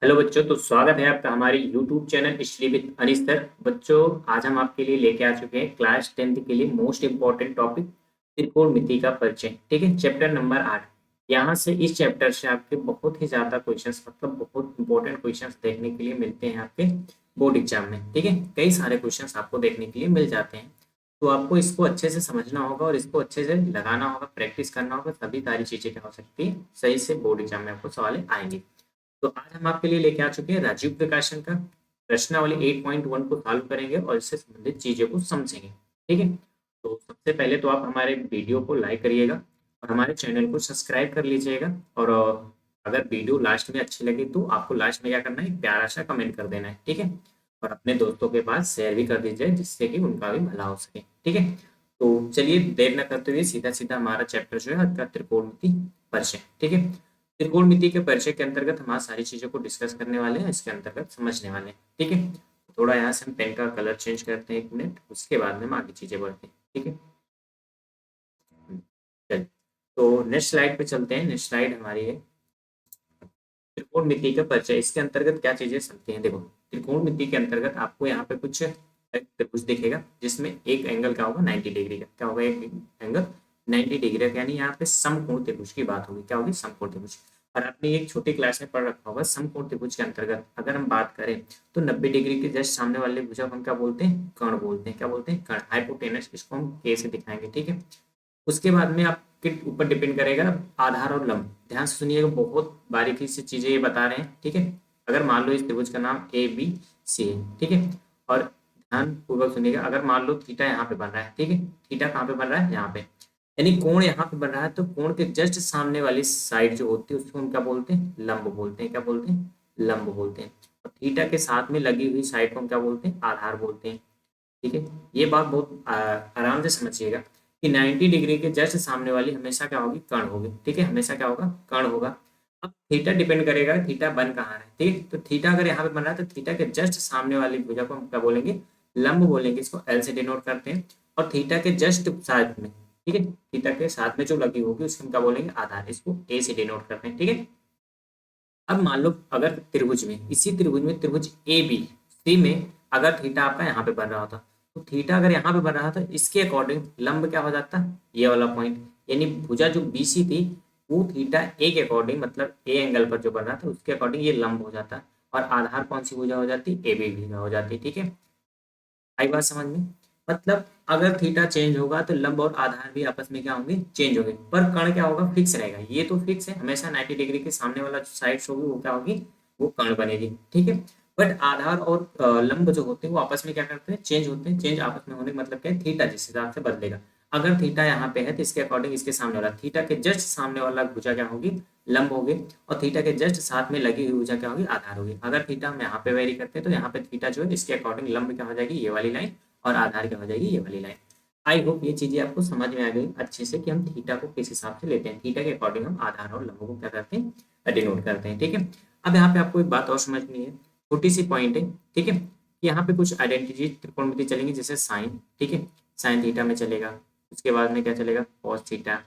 Hello बच्चों, तो स्वागत है आपका हमारे YouTube channel study with Anees sir. बच्चों, आज हम आपके लिए लेके आ चुके हैं क्लास 10th के लिए मोस्ट इंपॉर्टेंट टॉपिक त्रिकोणमिति का परिचय। ठीक है, चैप्टर नंबर 8। यहाँ से इस चैप्टर से आपके बहुत ही ज्यादा क्वेश्चंस, मतलब बहुत इंपॉर्टेंट क्वेश्चंस देखने के लिए मिलते हैं आपके बोर्ड एग्जाम में। ठीक है, कई सारे क्वेश्चंस आपको देखने के लिए मिल जाते हैं। तो आपको इसको अच्छे से समझना होगा और इसको अच्छे से लगाना होगा, प्रैक्टिस करना होगा, तभी सारी चीजें क्या हो सकती है, सही से बोर्ड एग्जाम में आपको सवाल आएंगे। तो आज हम आपके लिए लेके आ चुके हैं राजीव प्रकाशन का प्रश्नावली 8.1 को सॉल्व करेंगे और इससे संबंधित चीजों को समझेंगे। ठीक है, तो सबसे पहले तो आप हमारे वीडियो को लाइक करिएगा और हमारे चैनल को सब्सक्राइब कर लीजिएगा। और अगर वीडियो लास्ट में अच्छी लगी तो आपको लास्ट में क्या करना है, एक प्यारा सा कमेंट कर देना है। ठीक है, और अपने दोस्तों के पास शेयर भी कर दीजिए जिससे कि उनका भी भला हो सके। ठीक है, तो चलिए देर न करते हुए सीधा सीधा हमारा चैप्टर जो है आज का त्रिकोणमिति परिचय। ठीक है, त्रिकोणमिति के परिचय के अंतर्गत हम आज सारी चीजों को डिस्कस करने वाले हैं, इसके अंतर्गत समझने वाले हैं। ठीक है, थोड़ा यहाँ से हम पेन का कलर चेंज करते हैं, 1 मिनट, उसके बाद में हम आगे चीजें बढ़ते हैं। ठीक है, चलिए तो नेक्स्ट स्लाइड पे चलते हैं। नेक्स्ट स्लाइड हमारी है त्रिकोणमिति का परिचय। इसके अंतर्गत क्या चीजें चलती हैं, देखो त्रिकोणमिति के अंतर्गत आपको यहाँ पे कुछ एक त्रिभुज दिखेगा जिसमें एक एंगल क्या होगा, 90 डिग्री का। क्या होगा, एक एंगल 90 डिग्री का, यानी यहाँ पे समकोण त्रिभुज की बात होगी। क्या होगी, समकोण त्रिभुज। और आपने एक छोटी क्लास में पढ़ रखा होगा, समकोण त्रिभुज के अंतर्गत अगर हम बात करें तो 90 डिग्री के जस्ट सामने वाले भुजा को हम क्या बोलते हैं, कर्ण बोलते हैं। क्या बोलते हैं, कर्ण, हाइपोटेनस। इसको हम के से दिखाएंगे। ठीक है, उसके बाद में आपके ऊपर डिपेंड करेगा आधार और लंब। ध्यान से सुनिएगा, बहुत बारीकी से चीजें ये बता रहे हैं। ठीक है, अगर मान लो इस त्रिभुज का नाम ए बी सी है। ठीक है, और ध्यान पूर्वक सुनिएगा, अगर मान लो थीटा यहाँ पे बन रहा है। ठीक है, थीटा कहाँ पे बन रहा है, यहाँ पे, यानी कोण यहाँ पे बन रहा है, तो कोण के जस्ट सामने वाली साइड जो होती है उसको हम क्या बोलते हैं, लंब बोलते हैं। क्या बोलते हैं, लंब बोलते हैं। और थीटा के साथ में लगी हुई साइड को हम क्या बोलते हैं, आधार बोलते हैं। ठीक है, ये बात बहुत आराम से समझिएगा कि 90 डिग्री के जस्ट सामने वाली हमेशा क्या होगी, कर्ण होगी। ठीक है, हमेशा क्या होगा, कर्ण होगा। अब थीटा डिपेंड करेगा थीटा बन कहाँ है। ठीक है, तो थीटा अगर यहाँ पे बन रहा है तो थीटा के जस्ट सामने वाली भुजा को हम क्या बोलेंगे, लंब बोलेंगे। इसको एल से डिनोट करते हैं। और थीटा के जस्ट साथ में, ठीक है, थीटा के साथ में जो लगी होगी उसको हम क्या बोलेंगे, आधार। इसको ए से डिनोट करते हैं। ठीक है, अब मान लो अगर त्रिभुज में, इसी त्रिभुज में, त्रिभुज ए बी सी में अगर थीटा आपका यहाँ पे बन रहा होता, तो थीटा अगर यहाँ पे बन रहा था, इसके अकॉर्डिंग लंब क्या हो जाता, ये वाला पॉइंट, यानी भुजा जो बीसी थी वो थीटा ए के अकॉर्डिंग, मतलब ए एंगल पर जो बन रहा था उसके अकॉर्डिंग ये लंब हो जाता। और आधार कौन सी भुजा हो जाती, ए बी भुजा हो जाती। ठीक है, आई बात समझ में। मतलब अगर थीटा चेंज होगा तो लंब और आधार भी आपस में क्या होंगे, चेंज होंगे, पर कर्ण क्या होगा, फिक्स रहेगा। ये तो फिक्स है, हमेशा 90 डिग्री के सामने वाला जो साइड्स होगी वो क्या होगी, वो कर्ण बनेगी। ठीक है, बट आधार और लंब जो होते हैं वो आपस में क्या करते हैं, चेंज होते हैं। चेंज आपस में होने का मतलब क्या है, थीटा जिस हिसाब से बदलेगा। अगर थीटा यहाँ पे है तो इसके अकॉर्डिंग इसके सामने वाला, थीटा के जस्ट सामने वाला भुजा क्या होगी, लंब होगी। और थीटा के जस्ट साथ में लगी हुई भुजा क्या होगी, आधार होगी। अगर थीटा हम यहाँ पे वेरी करते हैं तो यहाँ पे थीटा जो है इसके अकॉर्डिंग लंब क्या हो जाएगी, ये वाली लाइन, और आधार क्या हो जाएगी, ये वाली लाइन। आई होप ये चीजें आपको समझ में आ गई अच्छे से कि हम थीटा को किस हिसाब से लेते हैं। थीटा के अकॉर्डिंग हम आधार और लंबों को क्या करते हैं, डिनोट करते हैं। ठीक है, अब यहाँ पे आपको एक बात और समझनी है, छोटी सी पॉइंट है। ठीक है, यहाँ पे कुछ आइडेंटिटी त्रिकोणमिति चलेंगी, जैसे साइन। ठीक है, साइन थीटा में चलेगा। उसके बाद में क्या चलेगा, कॉस थीटा।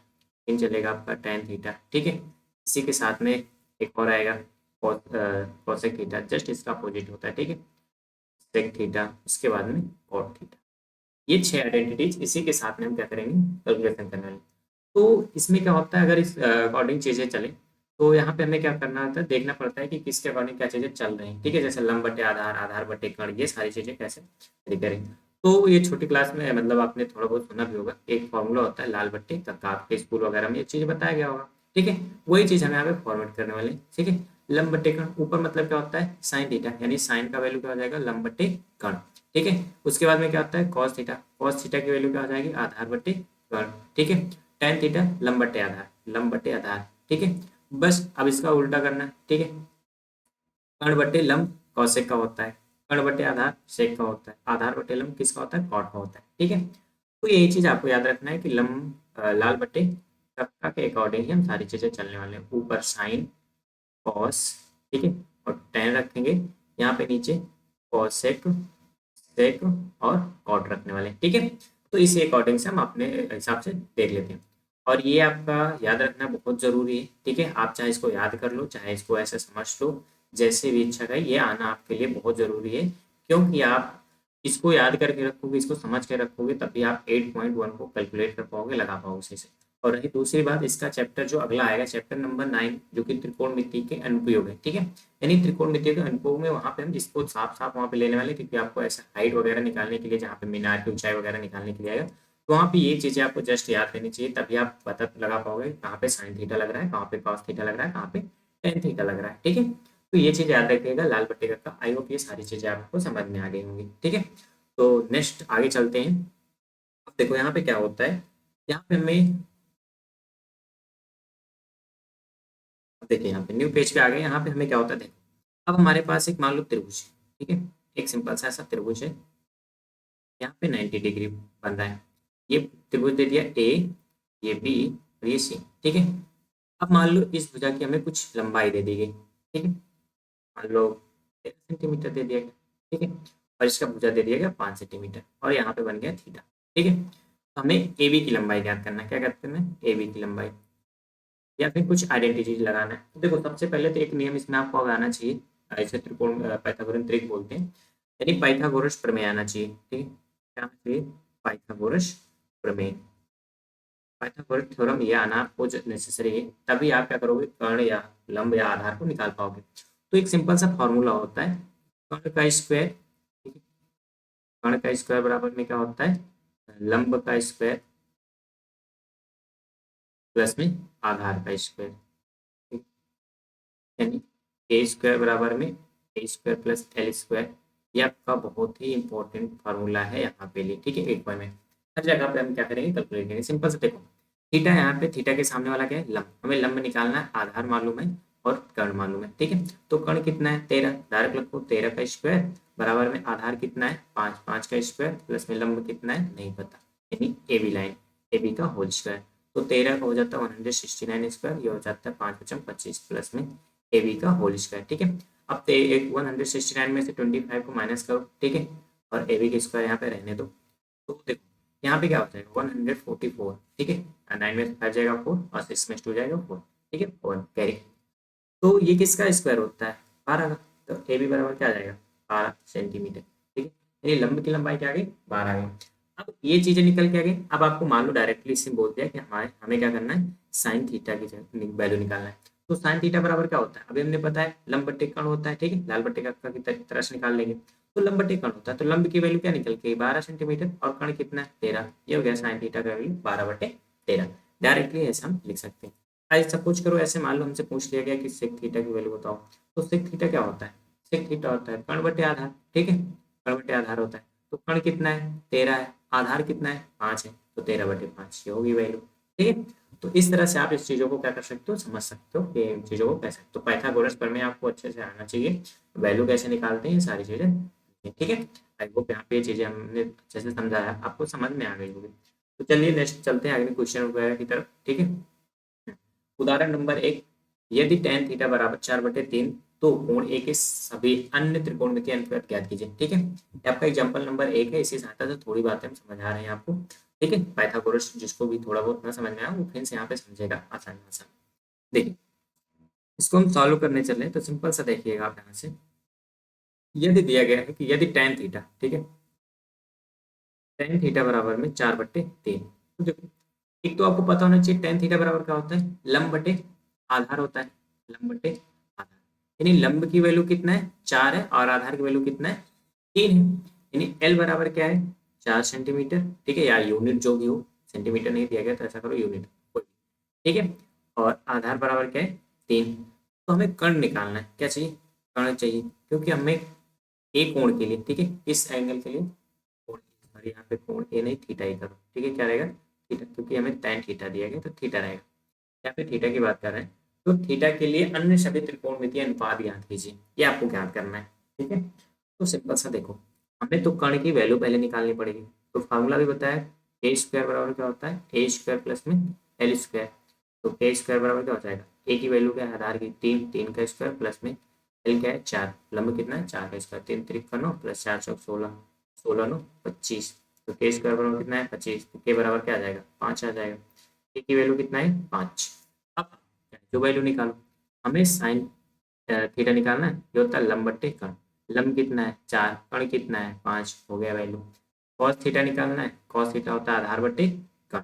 फिर चलेगा आपका टेन थीटा। ठीक है, इसी के साथ में एक और आएगा कॉसेक थीटा, जस्ट इसका अपोजिट होता है। ठीक है, सेक थीटा, उसके बाद में कॉट थीटा। ये 6 आइडेंटिटीज, इसी के साथ में हम क्या करेंगे, कैलकुलेशन करने वाले। तो इसमें क्या होता है, अगर इस अकॉर्डिंग चीजें चले तो यहाँ पे हमें क्या करना होता है, देखना पड़ता है कि किसके अकॉर्डिंग क्या चीजें चल रही हैं। ठीक है, जैसे लंब बटे आधार, आधार बटे कर्ण, ये सारी चीजें कैसे करें। तो ये छोटी क्लास में मतलब आपने थोड़ा बहुत सुना भी होगा, एक फॉर्मूला होता है लाल बट्टे का, आपके स्कूल वगैरह में ये चीज बताया गया होगा। ठीक है, वही चीज हम यहाँ पे फॉर्मेट करने वाले हैं। ठीक है, लंब बटे कर्ण, ऊपर मतलब क्या होता है, साइन थीटा, यानी साइन का वैल्यू क्या हो जाएगा, लंब बटे कर्ण। ठीक है, उसके बाद में क्या होता है, कॉस थीटा, कॉस थीटा की वैल्यू क्या हो जाएगी, आधार बटे कर्ण। ठीक है, टेन थीटा लंब बटे आधार, लंब बटे आधार। ठीक है, बस अब इसका उल्टा करना है। ठीक है, कर्ण बटे लंब कौशिक का होता है, कर्ण बटे आधार सेक का होता है, आधार बटे लंब किसका होता है, कॉट का होता है। ठीक है, तो यही चीज आपको याद रखना है कि लंब लाल बटे कक्का के अकॉर्डिंग ही हम सारी चीजें चलने वाले हैं। ऊपर साइन कॉस, ठीक है, और टेन रखेंगे, यहाँ पे नीचे कॉसेक सेक और कॉट रखने वाले हैं। ठीक है, तो इसी अकॉर्डिंग से हम अपने हिसाब से देख लेते हैं। और ये आपका याद रखना बहुत जरूरी है। ठीक है, आप चाहे इसको याद कर लो, चाहे इसको ऐसे समझ लो, जैसे भी इच्छा का ये आना आपके लिए बहुत ज़रूरी है, क्योंकि आप इसको याद करके रखोगे, इसको समझ के रखोगे, तभी आप 8.1 को कैलकुलेट कर पाओगे, लगा पाओगे सही से। और रही दूसरी बात, इसका चैप्टर जो अगला आएगा, चैप्टर नंबर 9, जो कि त्रिकोणमिति के अनुप्रयोग है, ठीक है। यानी त्रिकोणमिति के अनुप्रयोग में वहाँ पे हम इसको साफ साफ वहाँ पे लेने वाले, क्योंकि आपको ऐसा हाइट वगैरह निकालने के लिए, जहाँ पे मीनार की ऊंचाई वगैरह निकालने के लिए आएगा, तो वहाँ पे ये चीज़ें आपको जस्ट याद करनी चाहिए, तभी आप पता लगा पाओगे कहाँ पे साइन थीटा लग रहा है, कहाँ पे कॉस थीटा लग रहा है, कहाँ पे टेन थीटा लग रहा है, ठीक है। तो ये चीज़ याद रखिएगा लाल बट्टे का। आई होप ये सारी चीज़ें आपको समझ में आ गई होंगी, ठीक है। तो नेक्स्ट आगे चलते हैं। अब देखो यहाँ पे क्या होता है, यहाँ पे हमें, अब देखिए यहाँ पे न्यू पेज पे आ गए। यहाँ पे हमें क्या होता है, देखो अब हमारे पास एक मान लो त्रिभुज है, ठीक है। एक सिंपल सा ऐसा त्रिभुज है, यहाँ पे 90 डिग्री बन रहा है। ये त्रिभुज दे दिया ए, ये बी और ये सी, ठीक है। अब मान लो इस भुजा की हमें कुछ लंबाई दे दी गई, ठीक है। मान लो 13 सेंटीमीटर दे दिया गया, ठीक है। और इसका भुजा दे दिया गया 5 सेंटीमीटर, और यहाँ पे बन गया थीटा, ठीक है। तो हमें ए बी की लंबाई ज्ञात करना है। क्या करते हैं, ए बी की लंबाई, या फिर कुछ आइडेंटिटी लगाना है। तो देखो सबसे पहले तो एक नियम इसमें आपको आना चाहिए, ऐसे त्रिकोण पाइथागोरस ट्रिक बोलते हैं, यानी पाइथागोरस प्रमेय आना चाहिए, ठीक है। क्या आना चाहिए, पाइथागोरस प्रमेय, पाइथागोरस थ्योरम, ये आना आपको नेसेसरी है, तभी आप क्या करोगे, कर्ण या लंब या आधार को निकाल पाओगे। तो एक सिंपल सा फॉर्मूला होता है, कर्ण का स्क्वायर, ठीक है। कर्ण का स्क्वायर बराबर में क्या होता है, लंब का स्क्वायर प्लस में आधार का स्क्वायर, ठीक। यानी ए स्क्वायर बराबर में ए स्क्वायर प्लस एल स्क्वायर। ये आपका बहुत ही इंपॉर्टेंट फार्मूला है यहाँ पे लिए, ठीक है। एक बार में हर जगह पे हम क्या करेंगे, कैलकुलेट करेंगे। सिंपल से देखो, थीटा यहाँ पे, थीटा के सामने वाला क्या है, लंब। हमें लंब निकालना है, आधार मालूम है और कर्ण मालूम है, ठीक है। तो कर्ण कितना है, 13, डायरेक्ट लगभग 13 का स्क्वायर बराबर में आधार कितना है, 5, 5 का स्क्वायर प्लस में लंब कितना है नहीं पता, यानी A B line, A B का होल स्क्वायर। तो 13 का हो जाता है 169 स्क्वायर, ये हो जाता है 5×25 प्लस में ए बी का होल स्क्वायर, ठीक है। अब एक 169 में से 25 को माइनस करो, ठीक है, और ए बी का स्क्वायर यहाँ पे रहने दो। तो देखो यहाँ पे क्या हो जाएगा, 144, ठीक है। 9 में से 5 जाएगा 4, और 6 में से 2 जाएगा 4, ठीक है, 4 कैरी। तो ये किसका स्क्वायर होता है, 12 का। तो ए बी बराबर क्या आ जाएगा, 12 सेंटीमीटर, ठीक है। यानी लंब की लंबाई क्या आ गई, 12 आ गई। अब ये चीजें निकल के आ गई। अब आपको मान लो डायरेक्टली इससे बोल दिया कि हमारे हमें क्या करना है, साइन थीटा की वैल्यू निकालना है। तो साइन थीटा बराबर क्या होता है, अभी हमने पता है लंब बट्टे कर्ण होता है, ठीक है। लाल बट्टे का की तरह से निकाल लेंगे। तो लंब बट्टे कर्ण होता है, तो लंब की वैल्यू क्या निकल के 12 सेंटीमीटर, और कर्ण कितना है 13। ये हो गया साइन थीटा का वैल्यू 12/13। डायरेक्टली ऐसे हम लिख सकते हैं। आज सपोज करो ऐसे मान लो हमसे पूछ लिया गया कि सेक थीटा की वैल्यू बताओ। तो सेक थीटा क्या होता है, सेक थीटा होता है कर्ण बटे आधार, ठीक है। कर्ण बटे आधार होता है, तो कर्ण कितना है 13 है, आधार कितना है 5 है, तो 13/5 ये होगी वैल्यू, ठीक है। तो इस तरह से आप इस चीजों को क्या कर सकते हो, समझ सकते हो कि इन चीजों को कैसे। तो पाइथागोरस प्रमेय आपको अच्छे से आना चाहिए, वैल्यू कैसे निकालते हैं ये सारी चीजें, ठीक है। आई होप यहाँ पे ये चीजें हमने अच्छे से समझाया, आपको समझ में आ गई होगी। तो चलिए नेक्स्ट चलते हैं अगले क्वेश्चन वगैरह की तरफ, ठीक है। उदाहरण नंबर 1, यदि tan थीटा बराबर 4/3, तो कोण ए के सभी अन्य त्रिकोणमितीय अनुपात ज्ञात कीजिए, ठीक है। ये आपका एग्जांपल नंबर 1 है। इसी सहायता से थोड़ी बातें हम समझा रहे हैं आपको, ठीक है। पाइथागोरस जिसको भी थोड़ा बहुत ना समझ में आया वो फिर से यहाँ पे समझेगा आसान आसान। देखिए इसको हम सॉल्व करने चले तो सिंपल सा देखिएगा आप यहाँ से, यदि दिया गया है कि यदि tan थीटा, ठीक है, tan थीटा बराबर में 4/3, तो देखो एक तो आपको पता होना चाहिए tan थीटा बराबर क्या होता है, लंब बटे आधार होता है, लंब बटे आधार। यानी लंब की वैल्यू कितना है 4 है, और आधार की वैल्यू कितना है 3 है। यानी एल बराबर क्या है 4 सेंटीमीटर, ठीक है, या यूनिट जो भी हो, सेंटीमीटर नहीं दिया गया तो ऐसा करो यूनिट, ठीक है। और आधार बराबर क्या है 3। तो हमें कर्ण निकालना है, क्या चाहिए, कर्ण चाहिए, क्योंकि हमें एक कोण के लिए, ठीक है, इस एंगल के लिए कोण, और यहाँ पे कोण ए नहीं थीटा ही करो, ठीक है। क्या रहेगा थीटा, क्योंकि हमें tan थीटा दिया गया तो थीटा रहेगा। यहाँ पे थीटा की बात कर रहे हैं, तो थीटा के लिए अन्य सभी त्रिकोणमितीय अनुपात ज्ञात कीजिए, ये आपको ज्ञात करना है, ठीक है। तो सिंपल सा देखो, हमें तो कर्ण की वैल्यू पहले निकालनी पड़ेगी। तो फार्मूला भी बताया, ए स्क्वायर बराबर क्या होता है, ए स्क्वायर प्लस में एल स्क्वायर। तो ए स्क्वायर बराबर क्या हो जाएगा, ए की वैल्यू क्या है आधार की 3, 3 का स्क्वायर प्लस में एल क्या है 4, लंब कितना है 4 का स्क्वायर, 3 3 का 9 प्लस 4 चौक 16, 16 9 25। तो के स्क्वायर बराबर कितना है 25, तो के बराबर क्या आ जाएगा 5 आ जाएगा। के की वैल्यू कितना है 5। अब जो वैल्यू निकालो, हमें साइन थीटा निकालना है, ये होता है लंब बट्टे कर्ण। लंब कितना है 4, कर्ण कितना है 5, हो गया वैल्यू। कॉस थीटा निकालना है, कॉस थीटा होता है आधार बट्टे कर्ण।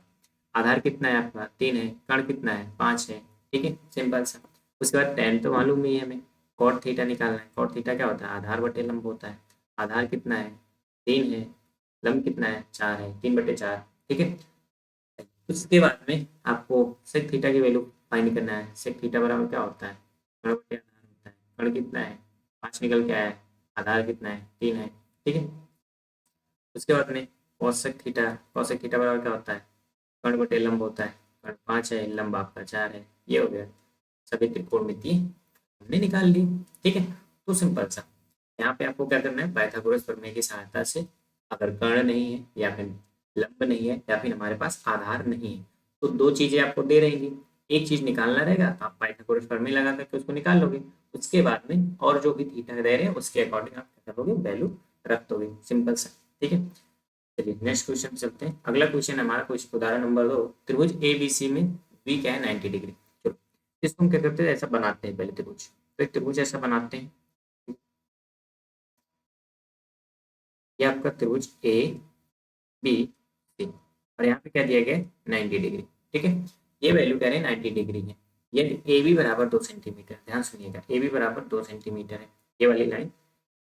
आधार कितना है आपका 3 है, कर्ण कितना है 5 है, ठीक है सिंपल सा। उसके बाद tan तो मालूम ही है हमें। कॉट थीटा निकालना है, कॉट थीटा क्या होता है आधार बटे लंब होता है। आधार कितना है 3 है, लंब कितना है 4 है, 3/4, ठीक है। उसके बाद में आपको सेक थीटा की वैल्यू फाइंड करना है। सेक थीटा बराबर क्या होता है कर्ण बटे आधार होता है। कर्ण कितना है 5 निकल के आया है, आधार कितना है 3 है, ठीक है। उसके बाद में कॉसेक थीटा, कॉसेक थीटा बराबर क्या होता है कर्ण बटे लंब होता है। कर्ण 5 है, लंब आपका 4 है, ये हो गया। सभी त्रिकोणमितीय हमने निकाल ली, ठीक है। तो सिंपल सा यहाँ पे आपको क्या करना है पाइथागोरस प्रमेय की सहायता से, अगर कर्ण नहीं है या फिर लंब नहीं है या फिर हमारे पास आधार नहीं है, तो दो चीजें आपको दे रहेंगी, एक चीज निकालना रहेगा, तो आप पाइथागोरस प्रमेय लगा करके उसको निकाल लोगे। उसके बाद में और जो भी थीटा दे रहे हैं उसके अकॉर्डिंग आप क्या करोगे वैल्यू रख दोगे, सिंपल सा, ठीक है। चलिए नेक्स्ट क्वेश्चन पे चलते हैं। अगला क्वेश्चन हमारा क्वेश्चन उदाहरण नंबर 2, त्रिभुज ABC में V क्या है 90 डिग्री। चलो इसको हम क्या करते हैं ऐसा बनाते हैं पहले त्रिभुज, तो एक त्रिभुज ऐसा बनाते हैं। ये आपका त्रिभुज ABC और यहाँ पे क्या दिया गया है 90 डिग्री, ठीक है। ये वैल्यू कह रहे हैं 90 डिग्री है। ये AB बराबर 2 सेंटीमीटर, ध्यान सुनिएगा AB बराबर 2 सेंटीमीटर है, ये वाली लाइन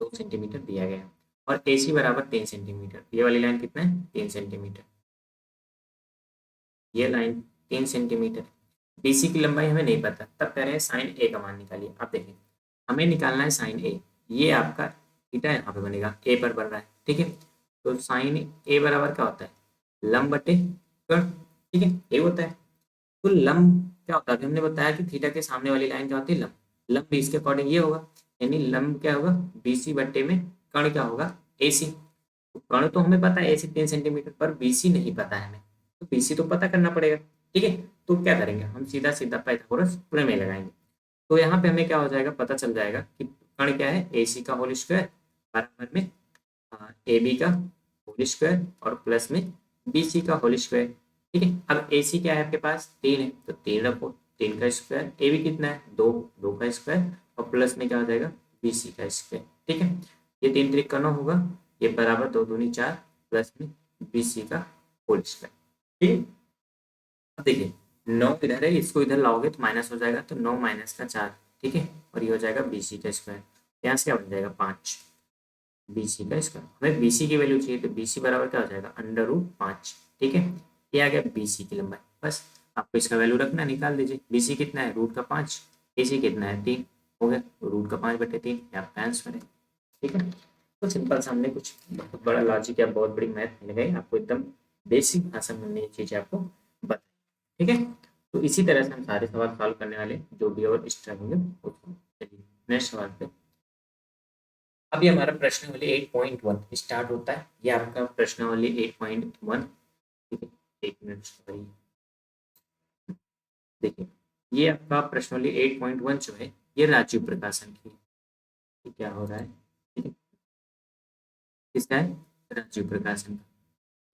2 सेंटीमीटर दिया गया है। और AC बराबर 3 सेंटीमीटर, ये वाली लाइन कितना है 3 सेंटीमीटर, ये लाइन 3 सेंटीमीटर। BC की लंबाई हमें नहीं पता, तब कह रहे हैं साइन ए का मान निकालिए। अब देखिए हमें निकालना है साइन ए, ये आपका थीटा यहाँ पे बनेगा ए पर बन रहा है, ठीक है। तो साइन ए बराबर क्या होता है लंब बटे कर्ण, ठीक है ये होता है। तो लंब क्या होता है अभी हमने बताया कि थीटा के सामने वाली लाइन क्या होती है लंब, लंब भी इसके अकॉर्डिंग ये होगा, यानी लंब क्या होगा BC बट्टे में कर्ण क्या होगा AC। तो कर्ण तो हमें पता है AC 3 सेंटीमीटर, पर BC नहीं पता है हमें, तो BC तो पता करना पड़ेगा, ठीक है। तो क्या करेंगे हम सीधा सीधा पाइथागोरस प्रमेय लगाएंगे। तो यहाँ पे हमें क्या हो जाएगा पता चल जाएगा कि कर्ण क्या है AC का होल स्क्वायर बराबर में AB का होल स्क्वायर और प्लस में BC का होल स्क्वायर, ठीक है। अब AC क्या है आपके पास 3 है, तो 3 रखो, 3 का स्क्वायर, AB कितना है 2, 2 का स्क्वायर और प्लस में क्या हो जाएगा BC का स्क्वायर, ठीक है। ये 3 ट्रिक करना होगा, ये बराबर 2 दूनी 4 प्लस में BC का होल स्क्वायर, ठीक है। अब देखिए 9 इधर है, इसको इधर लाओगे तो माइनस हो जाएगा, तो 9 माइनस का 4, ठीक है। और ये हो जाएगा BC का स्क्वायर, यहाँ से क्या बन जाएगा 5 BC का स्क्वायर। हमें BC की वैल्यू चाहिए, तो BC बराबर क्या हो जाएगा √5, ठीक है। ये आ गया BC की लंबाई, बस आपको इसका वैल्यू रखना, निकाल दीजिए। BC कितना है √5, AC कितना है 3, हो गया √5/3, ये आपका आंसर है, ठीक है। तो सिंपल सा हमने कुछ बहुत बड़ा लॉजिक या बहुत बड़ी मैथ मिल गई आपको, एकदम बेसिक भाषा में हमने ये चीज़ें आपको बताई, ठीक है। तो इसी तरह से हम सारे सवाल सॉल्व करने वाले जो भी और एक्स्ट्रा होंगे उसको। चलिए नेक्स्ट सवाल पे। अभी हमारा प्रश्नावली 8.1 स्टार्ट होता है, ये आपका प्रश्नावली 8.1, ठीक है। एक मिनट सॉरी, देखिए ये आपका प्रश्नावली 8.1 जो है ये राजीव प्रकाशन की है। ये क्या हो रहा है, ठीक है, किसका है राजीव प्रकाशन का,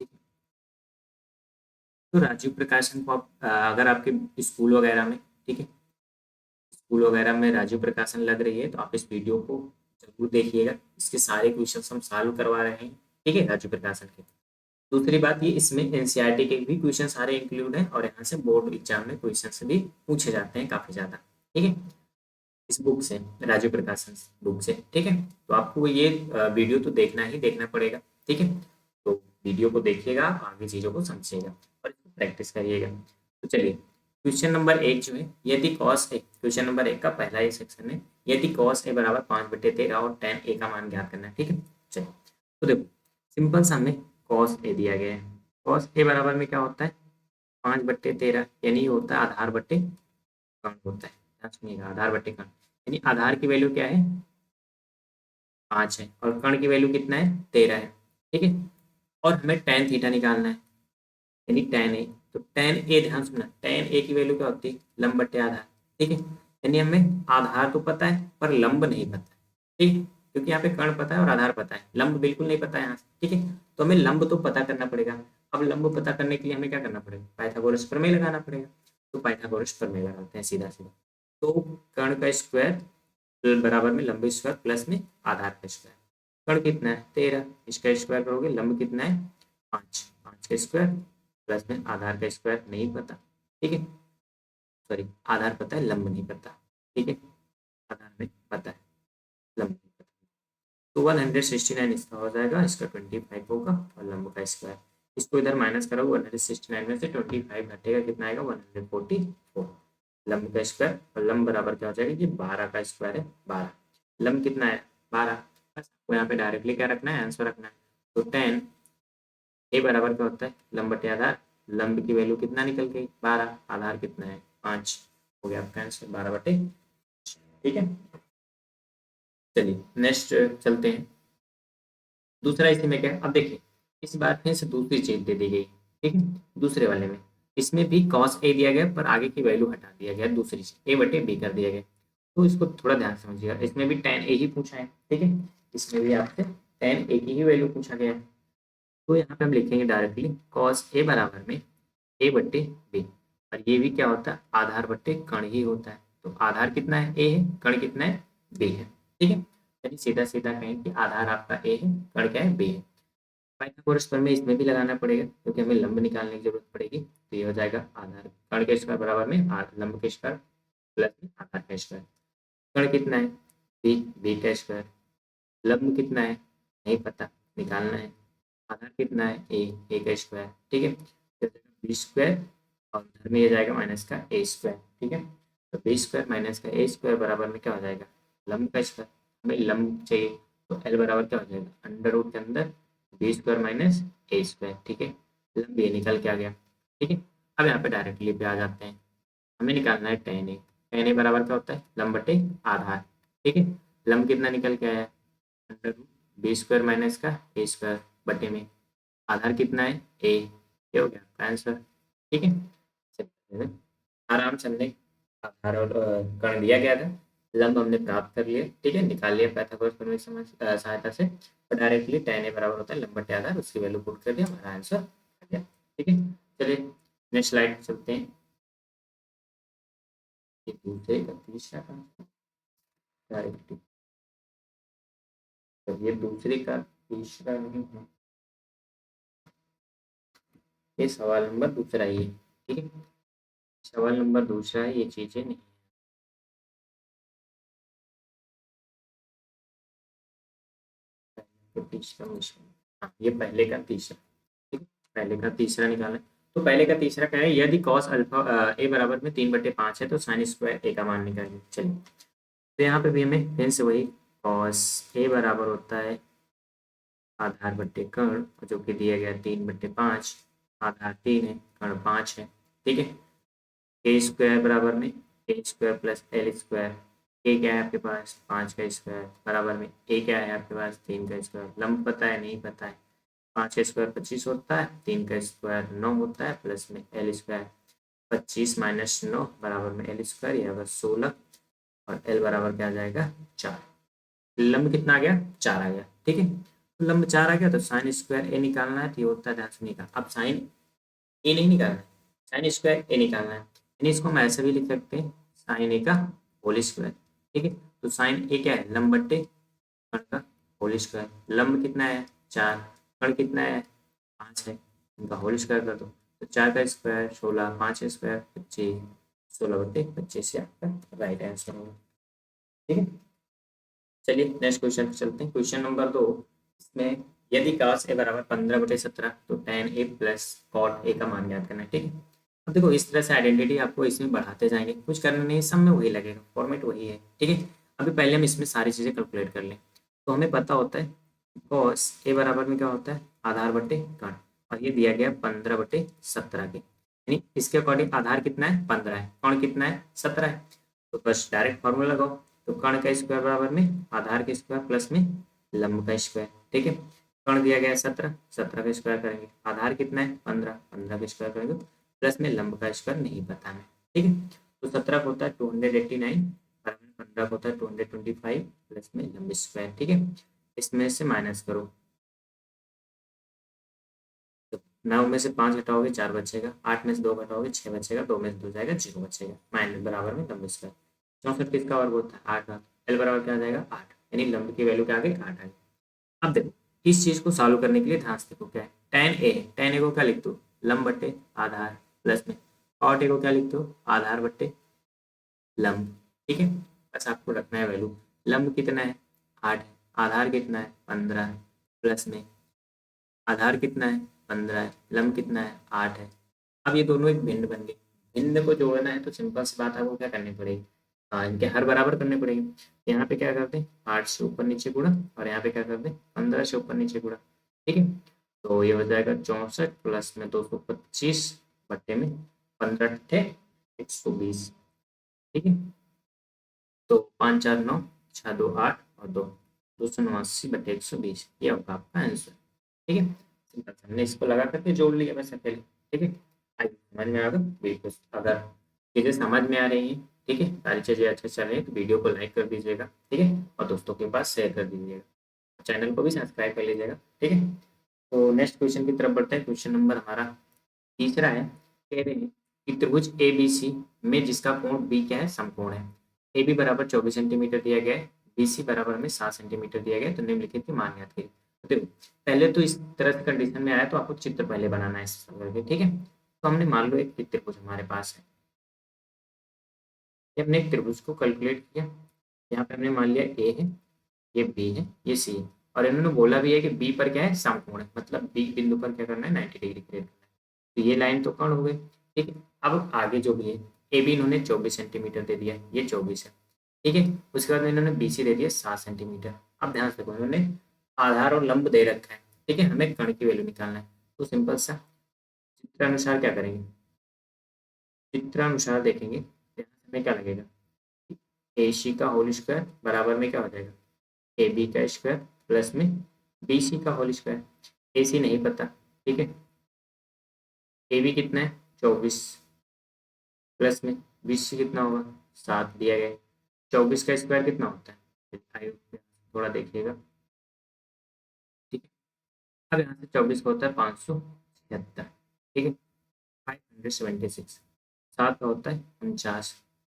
ठीक है। तो राजीव प्रकाशन को आप अगर आपके स्कूल वगैरह में, ठीक है, स्कूल वगैरह में राजीव प्रकाशन लग रही है तो आप इस वीडियो को जरूर देखिएगा, इसके सारे क्वेश्चन हम सॉल्व करवा रहे हैं, ठीक है राजीव प्रकाशन के। दूसरी बात ये इसमें एनसीईआरटी के भी क्वेश्चन सारे इंक्लूड हैं और यहाँ से बोर्ड एग्जाम में क्वेश्चन भी पूछे जाते हैं काफी ज्यादा, ठीक है, इस बुक से, राजीव प्रकाशन बुक से, ठीक है। तो आपको ये वीडियो तो देखना ही देखना पड़ेगा, ठीक है। तो वीडियो को देखिएगा, आगे चीजों को समझिएगा और इसको प्रैक्टिस करिएगा। तो चलिए क्वेश्चन नंबर 1 जो है, यदि कॉस ए, क्वेश्चन नंबर 1 का पहला ये सेक्शन है, यदि कॉस ए बराबर 5/13 और tan ए का मान ज्ञात करना है, ठीक है। चलिए तो देखो सिंपल सा हमें कॉस ए दिया गया है, कॉस ए बराबर में क्या होता है 5/13, यानी ये होता है आधार बट्टे कर्ण होता है, ध्यान सुनिएगा आधार बट्टे कर्ण, यानी आधार की वैल्यू क्या है 5 है और कर्ण की वैल्यू कितना है 13 है, ठीक है। और हमें tan थीटा निकालना है, यानी tan ए, तो tan ए ध्यान सुनना, tan ए की वैल्यू क्या होती है लंब बट्टे आधार, ठीक है। यानी हमें आधार तो पता है पर लंब नहीं पता है, ठीक है, क्योंकि यहाँ पे कर्ण पता है और आधार पता है, लंब बिल्कुल नहीं पता है यहाँ से, ठीक है। तो हमें लंब तो पता करना पड़ेगा। अब लंब पता करने के लिए हमें क्या करना पड़ेगा पाइथागोरस प्रमेय लगाना पड़ेगा, तो पाइथागोरस प्रमेय लगाते हैं सीधा सीधा। तो कर्ण का स्क्वायर बराबर में लंब स्क्वायर प्लस में आधार का स्क्वायर। कण कितना है 13, इसका स्क्वायर करोगे लंब कितना है 5, 5 का स्क्वायर प्लस में आधार का स्क्वायर नहीं पता, ठीक है, सॉरी आधार पता है लंब नहीं पता, ठीक है, आधार में पता है लंब नहीं पता। तो 169 इसका हो जाएगा, इसका 25 होगा और लंब का स्क्वायर। इसको इधर माइनस करो, 169 में से 25 घटेगा कितना आएगा 144, लंब का स्क्वायर और लंब बराबर क्या हो जाएगा कि 12 का स्क्वायर है 12, लंब कितना है 12, बस आपको यहाँ पे डायरेक्टली क्या रखना है आंसर रखना है। तो 10 ए बराबर क्या होता है लंब बटे आधार, लंब की वैल्यू कितना निकल गई 12, आधार कितना है 5, हो गया आपका आंसर 12 बटे, ठीक है। चलिए नेक्स्ट चलते हैं, दूसरा इसी में क्या है, अब देखिए इस बार फिर से दूसरी चीज दे दी गई, ठीक है, दूसरे वाले में इसमें भी cos a दिया गया पर आगे की वैल्यू हटा दिया गया, दूसरी चीज a बटे b कर दिया गया। तो इसको थोड़ा ध्यान से समझिएगा, इसमें भी tan a ही पूछा है, ठीक है, इसमें भी आपसे tan a की ही वैल्यू पूछा गया है। तो यहाँ पे हम लिखेंगे डायरेक्टली cos a बराबर में a बटे b, और ये भी क्या होता है आधार बटे कण ही होता है। तो आधार कितना है a है, कण कितना है b है, ठीक है, यानी सीधा सीधा कहें कि आधार आपका a है, कण क्या है b है। पाइथागोरस प्रमेय इसमें भी लगाना पड़ेगा क्योंकि हमें लंब निकालने की जरूरत पड़ेगी। तो ये हो जाएगा आधार कण के स्क्वायर बराबर में लंब के स्क्वायर प्लस में आधार का स्क्वायर। कण कितना है बी, बी का स्क्वायर, लंब कितना है नहीं पता निकालना है, आधार कितना है ए का स्क्वायर, ठीक है, तो बी स्क्वायर और उधर में ये जाएगा माइनस का ए स्क्वायर, ठीक है, तो बी स्क्वायर माइनस का ए स्क्वायर बराबर में क्या हो जाएगा लंब का स्क्वायर, हमें लंब चाहिए तो एल बराबर क्या हो जाएगा अंडर रूट के अंदर बी स्क्वायर माइनस ए स्क्वायर, ठीक है, लंब ये निकल के आ गया, ठीक है। अब यहाँ पे डायरेक्टली पे आ जाते हैं, हमें निकालना है tan a बराबर क्या होता है लंब बटे आधार, ठीक है, लंब कितना निकल के आया under root B square minus का ए स्क्वायर बटे में आधार कितना है ए, ये हो गया आपका आंसर, ठीक है। चलिए, आराम से हमने आधार और कण दिया गया था, लंब हमने प्राप्त कर लिया, ठीक है, निकाल लिया पाइथागोरस प्रमेय की सहायता से, तो डायरेक्टली tan a बराबर होता है लंब बटे आधार, उसकी वैल्यू पुट कर दिया, हमारा आंसर आ गया, ठीक है। चलिए नेक्स्ट स्लाइड पे चलते हैं, ये दूसरे का तीसरा का डायरेक्टली, तो ये दूसरे का तीसरा नहीं है, ये सवाल नंबर दूसरा ही है, ठीक है, सवाल नंबर दूसरा है, ये चीजें नहीं, तो तीसरा मिश्रण, हाँ ये पहले का तीसरा, ठीक है, पहले का तीसरा निकालें। तो पहले का तीसरा क्या है, यदि cos अल्फा ए बराबर में 3/5 है तो साइन स्क्वायर ए का मान निकालें। चलिए तो यहाँ पे भी हमें फिर से वही cos ए बराबर होता है आधार बट्टे कर्ण, जो कि दिया गया 3/5, आधार 3 है कर्ण 5 है, ठीक है, ए स्क्वायर बराबर में ए स्क्वायर प्लस एल स्क्वायर, ए क्या है आपके पास 5 का स्क्वायर बराबर में ए क्या है आपके पास 3 का स्क्वायर, लंब पता है नहीं पता है, 5 का स्क्वायर 25 होता है, 3 का स्क्वायर 9 होता है, प्लस में एल स्क्वायर 25 माइनस 9 बराबर में एल स्क्वायर, यह होगा 16, और एल बराबर क्या आ जाएगा 4, लंब कितना आ गया 4 आ गया, ठीक है, तो लंब 4 आ गया तो साइन स्क्वायर ए निकालना है, तो ये होता है ध्यान से निकाल, अब साइन ए नहीं निकालना है, साइन स्क्वायर ए निकालना है, यानी इसको हम ऐसे भी लिख सकते हैं साइन ए का होल स्क्वायर, ठीक है, तो साइन ए क्या है लंब बट्टे कण का होल स्क्वायर, लंब कितना है 4, कण कितना है 5 है, इनका होल स्क्वायर कर दो, तो 4 का स्क्वायर 16, 5 स्क्वायर 25, 16/25 से आपका राइट आंसर होगा, ठीक है। चलिए नेक्स्ट क्वेश्चन पे चलते हैं, क्वेश्चन नंबर 2, इसमें यदि cos a बराबर 15/17 तो tan a plus cot a का मान ज्ञात करना है, ठीक है। अब देखो इस तरह से आइडेंटिटी आपको इसमें बढ़ाते जाएंगे, कुछ करना नहीं, सब में वही लगेगा, फॉर्मेट वही है, ठीक है। अभी पहले हम इसमें सारी चीज़ें कैलकुलेट कर लें, तो हमें पता होता है cos a बराबर में क्या होता है आधार बटे कण, और ये दिया गया 15/17 के, यानी इसके अकॉर्डिंग आधार कितना है 15 है, कण कितना है 17 है, तो बस डायरेक्ट फॉर्मूला लगाओ, तो कण का स्क्वायर बराबर में आधार के स्क्वायर प्लस में लंब का स्क्वायर, ठीक है, कण दिया गया है 17, 17 का स्क्वायर करेंगे, आधार कितना है 15, 15 का स्क्वायर करेंगे, प्लस में लंब का स्क्वायर नहीं पता हमें, ठीक है, तो 17 को होता है 289, बराबर 15 को होता है 225, प्लस में लंब स्क्वायर, ठीक है, इसमें से माइनस करो, तो 9 में से 5 घटाओगे 4 बचेगा, 8 में से 2 घटाओगे 6 बचेगा, 2 में से 2 जाएगा 0 बचेगा, माइनस बराबर में लंब स्क्वायर, 64 किसका वर्ग होता है 8 का, एल बराबर क्या आ जाएगा 8, यानी लंब की वैल्यू क्या आ गई 8 आ गई। अब देखो इस चीज को सॉल्व करने के लिए ध्यान से देखो क्या है, tan a है, tan a को क्या लिख दो लंब बटे आधार प्लस में cot a को क्या लिख दो आधार बटे लंब। ठीक है, बस आपको रखना है वैल्यू, लंब कितना है 8 है, आधार कितना है 15 है, प्लस में आधार कितना है 15 है, लंब कितना है 8 है। अब ये दोनों एक भिन्न बन गए, भिन्न को जोड़ना है तो सिंपल सी बात आपको क्या करनी पड़ेगी, इनके हर बराबर करने पड़ेंगे। यहाँ पे क्या करते हैं 8 से ऊपर नीचे गुणा, और यहाँ पे क्या करते हैं 15 से ऊपर नीचे गुणा। ठीक है, तो ये हो जाएगा 64 प्लस में 225 बट्टे में 15 थे 120। ठीक है, तो 5 4 9 6 2 8 और 289 बटे 120, ये होगा आपका आंसर। ठीक है, सिंपल से हमने इसको लगा करके जोड़ लिया बस अकेले। ठीक है, आई समझ में आ गया बिल्कुल। अगर चीज़ें समझ में आ रही हैं, ठीक है, सारी चीज़ें अच्छे चल रही हैं तो वीडियो को लाइक कर दीजिएगा। ठीक है, और दोस्तों के पास शेयर कर दीजिएगा, चैनल को भी सब्सक्राइब कर लीजिएगा। ठीक है, तो नेक्स्ट क्वेश्चन की तरफ बढ़ते हैं। क्वेश्चन नंबर हमारा तीसरा है, कह रहे हैं कि त्रिभुज ए बी सी में जिसका कोण बी क्या है समकोण है, ए बी बराबर 24 सेंटीमीटर दिया गया है, बी सी बराबर हमें 7 सेंटीमीटर दिया गया है, तो निम्नलिखित की मान ज्ञात कीजिए। तो देखो पहले तो इस तरह से कंडीशन में आया तो आपको चित्र पहले बनाना है इस करके। ठीक है, तो हमने मान लो एक त्रिभुज हमारे पास है, ये हमने एक त्रिभुज को कैलकुलेट किया, यहाँ पे हमने मान लिया ए है, ये बी है, ये सी है, और इन्होंने बोला भी है कि बी पर क्या है समकोण है, मतलब बी बिंदु पर क्या करना है 90 डिग्री क्रिएट करना है। तो ये लाइन तो कर्ण हो गई। ठीक है, अब आगे जो भी है ए बी इन्होंने 24 सेंटीमीटर दे दिया, ये 24 है। ठीक है, उसके बाद में इन्होंने बी सी दे दिया 7 सेंटीमीटर। अब ध्यान से देखो इन्होंने आधार और लंब दे रखा है। ठीक है, हमें कर्ण की वैल्यू निकालना है, तो सिंपल सा चित्रानुसार क्या करेंगे, चित्रानुसार देखेंगे यहाँ से हमें क्या लगेगा, ए सी का होल स्क्वायर बराबर में क्या हो जाएगा ए बी का स्क्वायर प्लस में बी सी का होल स्क्वायर। ए सी नहीं पता, ठीक है, ए बी कितना है 24 प्लस में बी सी कितना होगा 7 दिया गया है। 24 का स्क्वायर कितना होता है 5, थोड़ा देखिएगा। ठीक है, अब यहाँ से 24 का होता है 576। ठीक है, 576, 7 का होता है 49।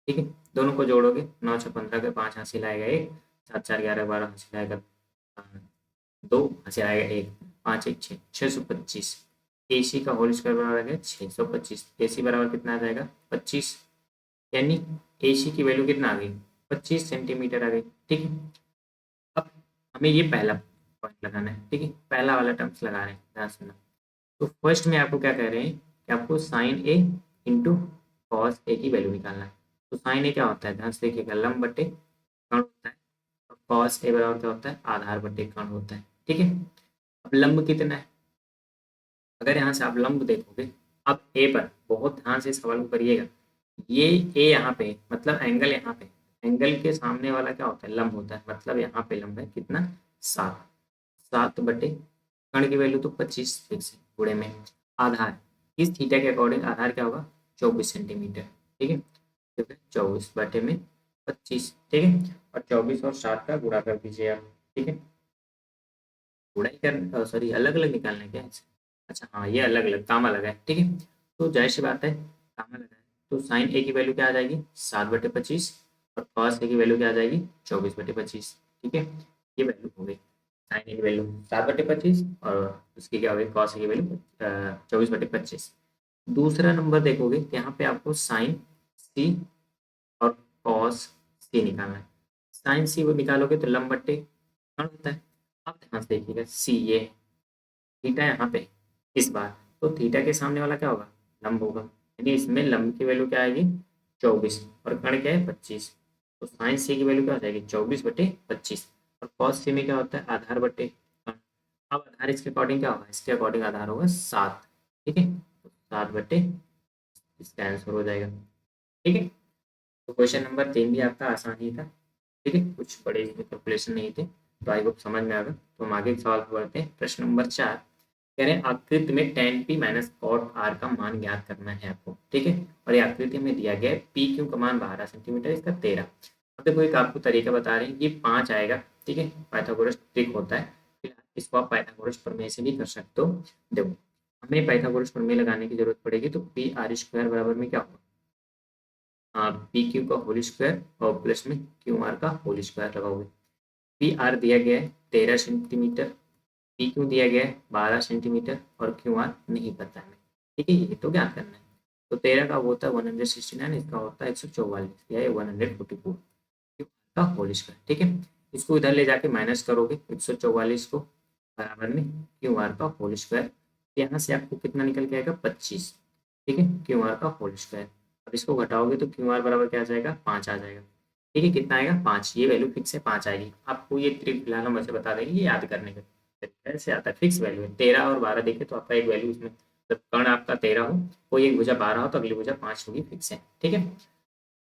ठीक है, दोनों को जोड़ोगे 9 6 15 के 5 हासिल आएगा 1, 7 4 11 12 हासिल आएगा 2, हासिल आएगा 1, 5 1 6, 625। ए सी का होल स्क्वायर बराबर आ गया 625, ए सी बराबर कितना आ जाएगा 25, यानी ए सी की वैल्यू कितना आ गई 25 सेंटीमीटर आ गई। ठीक है, अब हमें ये पहला पॉइंट लगाना है। ठीक है, पहला वाला टर्म्स लगा रहे हैं, ध्यान सुनना। तो फर्स्ट में आपको क्या कह रहे हैं कि आपको sign A into cos A की वैल्यू निकालना है। तो साइन ए क्या होता है ध्यान से देखिएगा लंब बटे कर्ण होता है, और कॉस ए बराबर क्या होता है आधार बटे कर्ण होता है। ठीक है, अब लंब कितना है, अगर यहाँ से आप लंब देखोगे, अब ए पर बहुत ध्यान से सवाल को करिएगा, ये ए यहाँ पे मतलब एंगल, यहाँ पे एंगल के सामने वाला क्या होता है लंब होता है, मतलब यहाँ पे लंब है कितना 7, 7 बटे कर्ण की वैल्यू तो 25 फिक्स है गुणे में आधार, इस थीटा के अकॉर्डिंग आधार क्या होगा 24 सेंटीमीटर। ठीक है, तो फिर 24 बटे में 25। ठीक है, और 24 और 7 का गुणा कर दीजिए आप। ठीक है, गुणा ही कर सॉरी अलग अलग निकालना है क्या ऐसे? अच्छा हाँ, ये अलग अलग काम अलग है। ठीक है, तो जाहिर सी बात है काम अलग है, तो साइन ए की वैल्यू क्या आ जाएगी 7/25, और कॉस ए की वैल्यू क्या आ जाएगी 24/25। ठीक है, ये वैल्यू हो गई साइन ए की वैल्यू 7/25, और उसकी क्या हो गई कॉस ए की वैल्यू 24/25। दूसरा नंबर देखोगे तो यहाँ पे आपको साइन सी और कॉस सी निकालना है। साइन सी वो निकालोगे तो लंब बट्टे कर्ण होता है। अब ध्यान से देखिएगा सी ये थीटा यहाँ पे इस बार, तो थीटा के सामने वाला क्या होगा लंब होगा, यानी इसमें लंब की वैल्यू क्या आएगी 24, और कर्ण क्या है 25, तो साइन सी की वैल्यू क्या हो जाएगी 24/25, और कॉस सी में क्या होता है आधार बटे कर्ण। अब आधार इसके अकॉर्डिंग क्या होगा, इसके अकॉर्डिंग आधार होगा 7। ठीक है, तो 7 बटे इसका आंसर हो जाएगा। ठीक है, तो क्वेश्चन नंबर 3 भी आपका आसान ही था। ठीक है, कुछ बड़े इसमें कैलकुलेशन नहीं थे, तो आई होप समझ में आ गया। तो हम आगे के सवाल पर बढ़ते हैं। प्रश्न नंबर 4 कह रहे हैं आकृति में tan p minus cot r का मान ज्ञात करना है आपको। ठीक है, और ये आकृति में दिया गया है पी क्यू का मान 12 सेंटीमीटर, इसका 13। अब देखो एक आपको तरीका बता रहे हैं, ये 5 आएगा। ठीक है, पाइथागोरस ट्रिक होता है, फिलहाल इसको आप पाइथागोरस प्रमेय से भी कर सकते हो। देखो हमें पाइथागोरस प्रमेय लगाने की जरूरत पड़ेगी, तो पी आर स्क्वायर बराबर में क्या होगा पी क्यू का होल स्क्वायर और प्लस में क्यू आर का होल स्क्वायर लगाओगे। पी आर दिया गया है 13 सेंटीमीटर, पी क्यू दिया गया है 12 सेंटीमीटर और क्यू आर नहीं पता है। ठीक है, ये तो ज्ञात करना है। तो 13 का वो होता है 169, इसका होता है 144 या 144 का होल स्क्वायर। ठीक है, इसको इधर ले जाके माइनस करोगे 144 को बराबर में क्यू आर का होल स्क्वायर। यहाँ से आपको कितना निकल के आएगा 25। ठीक है, क्यू आर का होल स्क्वायर। अब इसको घटाओगे तो क्यू आर बराबर क्या आ जाएगा 5 आ जाएगा। ठीक है, कितना आएगा 5, ये वैल्यू फिक्स है 5 आएगी। आपको ये ट्रिक फिलहाल हम ऐसे बता देंगे, ये याद करने का ऐसे आता है, फिक्स वैल्यू है। 13 और 12 देखे तो आपका एक वैल्यू इसमें, जब कर्ण आपका 13 हो, कोई एक भुजा 12 हो तो अगली भुजा 5 होगी, फिक्स है। ठीक है,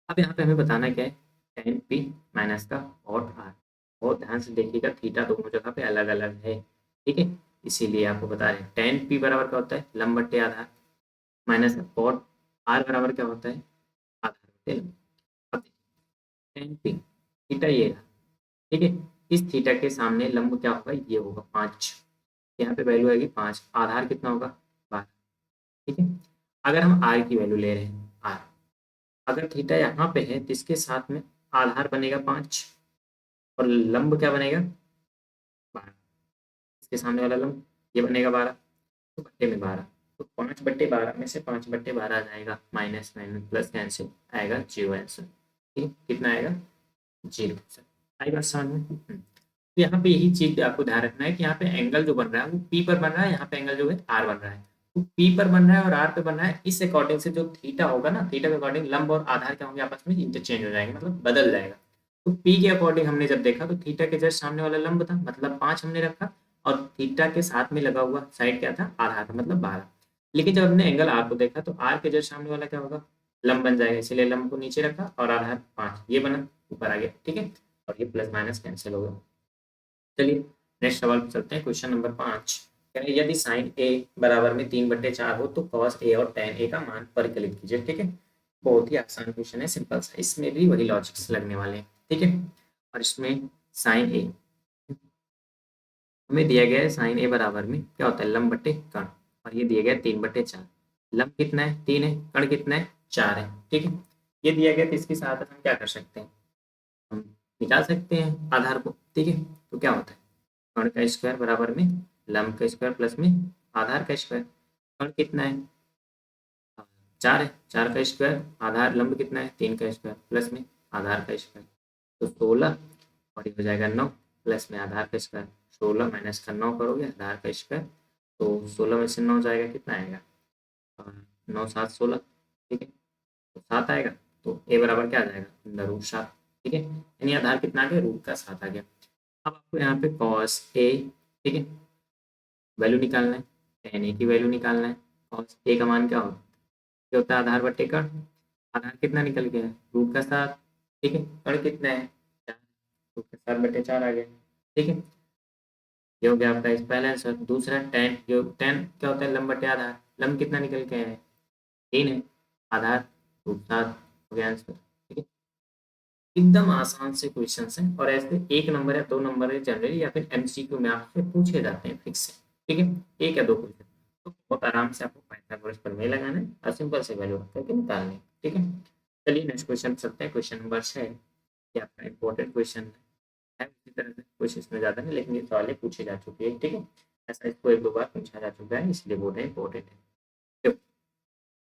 अब यहाँ पे हमें बताना क्या है, tan p माइनस का cot r। बहुत ध्यान से देखिएगा, थीटा दोनों जगह पे अलग अलग है। ठीक है, इसीलिए आपको बता रहे हैं tan p बराबर क्या होता है लंब बट्टे आधार, माइनस का cot r बराबर क्या होता है आधार बट्टे लंब। अब tan p थीटा ये रहा। ठीक है, इस थीटा के सामने लंब क्या होगा, ये होगा 5। यहाँ पे वैल्यू आएगी 5, आधार कितना होगा 12। ठीक है, अगर हम r की वैल्यू ले रहे हैं r, अगर थीटा यहाँ पे है तो इसके साथ में आधार बनेगा 5 और लंब क्या बनेगा 12। इसके सामने वाला लंब ये बनेगा 12, तो बट्टे में 12, तो 5/12 में से 5/12 आ जाएगा, माइनस माइनस प्लस कैंसिल आएगा 0 आंसर। ठीक है, कितना आएगा 0 आंसर। आई बात समझ में? तो यहाँ पे यही चीज आपको ध्यान रखना है कि यहाँ पे एंगल जो बन रहा है वो पी पर बन रहा है, यहाँ पे एंगल जो है आर बन रहा है। तो पी पर बन रहा है और आर पे बन रहा है, इस अकॉर्डिंग से जो थीटा होगा ना, थीटा के अकॉर्डिंग लंब और आधार क्या होंगे आपस में इंटरचेंज हो जाएंगे, मतलब बदल जाएगा। तो पी के अकॉर्डिंग हमने जब देखा तो थीटा के जस्ट सामने वाला लंब था, मतलब 5 हमने रखा, और थीटा के साथ में लगा हुआ साइड क्या था आधार था, मतलब 12। लेकिन जब हमने एंगल आर को देखा तो आर के जस्ट सामने वाला क्या होगा लंब बन जाएगा, इसलिए लंब को नीचे रखा और आधार 5 ये बना ऊपर आ गया। ठीक है, और ये प्लस माइनस कैंसिल हो गया। चलिए नेक्स्ट सवाल पे चलते हैं, क्वेश्चन नंबर 5। यदि साइन ए बराबर में 3/4 हो तो कॉस ए और टेन ए का मान परिकलित कीजिए। ठीक है, बहुत ही आसान क्वेश्चन है, सिंपल सा, इसमें भी वही लॉजिक्स लगने वाले हैं। ठीक है, और इसमें साइन ए हमें दिया गया है, साइन ए बराबर में क्या होता है लंब बट्टे कर्ण, और ये दिया गया 3/4। लंब कितना है 3 है, कर्ण कितना है 4 है। ठीक है, ये दिया गया तो इसके साथ हम क्या कर सकते हैं, हम निकाल सकते हैं आधार को। ठीक है, तो क्या होता है कर्ण का स्क्वायर बराबर में लंब का स्क्वायर प्लस में आधार का स्क्वायर। कर्ण कितना है 4 है, 4 का स्क्वायर, आधार लंब कितना है 3 का स्क्वायर प्लस में आधार का स्क्वायर, तो 16, और ये हो जाएगा 9 प्लस में आधार का स्क्वायर। 16 माइनस का 9 करोगे आधार का स्क्वायर, तो 16 में से 9 जाएगा कितना आएगा 9 7 16। ठीक है, तो 7 आएगा, तो ए बराबर क्या आ जाएगा √7। ठीक है, यानी आधार कितना आ गया √7 आ गया। अब आपको यहाँ पे कॉस ए, ठीक है, वैल्यू निकालना है, टेन ए की वैल्यू निकालना है। कॉस ए का मान क्या होता है आधार बट्टे कर्ण, आधार कितना निकल गया है √7। ठीक है, कर्ण कितना है 4, √7/4 आ गया। ठीक है, ये हो गया आपका इस पहला आंसर। दूसरा टेन, जो टेन क्या होता है लंब बट्टे आधार, लंब कितना निकल के है 3 है, आधार √7 हो गया आंसर। ठीक है, एकदम आसान से क्वेश्चन है, और ऐसे 1 नंबर या 2 नंबर है जनरली, या फिर एमसीक्यू में आपसे पूछे जाते हैं फिक्स से। ठीक है, 1 या 2 क्वेश्चन, तो बहुत आराम से आपको पाइथागोरस प्रमेय लगाना है और सिंपल से वैल्यू रख करके निकालनी है। ठीक है, चलिए नेक्स्ट क्वेश्चन चलते हैं, क्वेश्चन नंबर 6। ये आपका इंपॉर्टेंट क्वेश्चन है, इसी तरह से कुछ इसमें ज़्यादा नहीं, लेकिन ये सवाल पूछे जा चुके हैं। ठीक है, ऐसा इसको 1-2 बार पूछा जा चुका है, इसलिए बोल रहे हैं इंपॉर्टेंट है। तो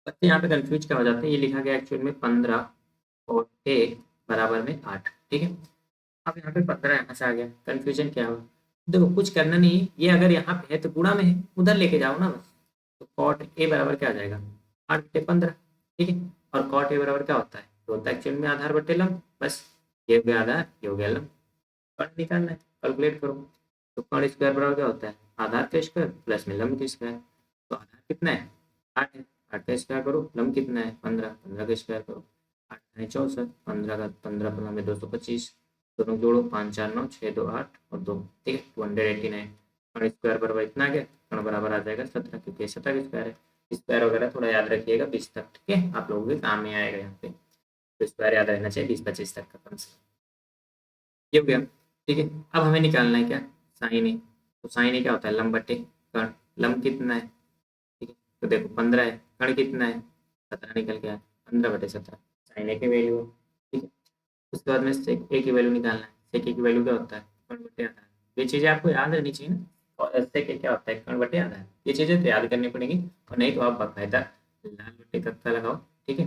बच्चे यहाँ पे कंफ्यूज क्या हो जाते हैं, ये लिखा गया एक्चुअल में 15 और ए बराबर में 8। ठीक है, अब यहाँ पे 15 यहाँ से आ गया, कंफ्यूजन क्या हुआ, देखो कुछ करना नहीं है, ये अगर यहाँ पे है तो गुणा में है, उधर लेके जाओ ना बस। तो कॉट ए बराबर क्या आ जाएगा 8/15। ठीक है, और कॉट ए बराबर क्या होता है, तो होता है एक्चुअल में आधार बट्टे लंब, बस ये हो गया आधार, ये हो गया लंब। कर्ण निकालना है, कैलकुलेट करो। तो कर्ण स्क्वायर बराबर क्या होता है आधार का स्क्वायर प्लस में लंब का स्क्वायर। तो आधार कितना है 8 है, 8 का स्क्वायर करो, लंब कितना है 15, 15 का स्क्वायर करो। 8 है 64, 15 का 15 में 225, दोनों जोड़ो 5 4 9 6 2 8 और 2। ठीक है, 289। कर्ण स्क्वायर बराबर इतना आ गया, कर्ण बराबर आ जाएगा 17, क्योंकि 17 का स्क्वायर है। स्क्वायर वगैरह थोड़ा याद रखिएगा 20 तक। ठीक है, आप लोगों के काम में आएगा यहाँ पे, तो स्क्वायर याद रहना चाहिए 20-25 तक का कम से कम। ये हो गया। ठीक है, अब हमें निकालना है क्या साइन ए। तो साइन ए क्या होता है लंब बटे कर्ण, लंब कितना है ठीक है, तो देखो 15 है, कर्ण कितना है 17 निकल गया, 15/17। साइन ए की वैल्यू, ठीक है। उसके बाद में सेक ए की वैल्यू निकालना है। सेक ए की वैल्यू क्या होता है, कर्ण बटे आधार। ये चीज़ें आपको याद रहनी चाहिए ना, और सेक ए क्या होता है, कर्ण बटे आधार। ये चीज़ें तो याद करनी पड़ेंगी, और नहीं तो आप बाकायदा लाल बटे कक्का लगाओ, ठीक है,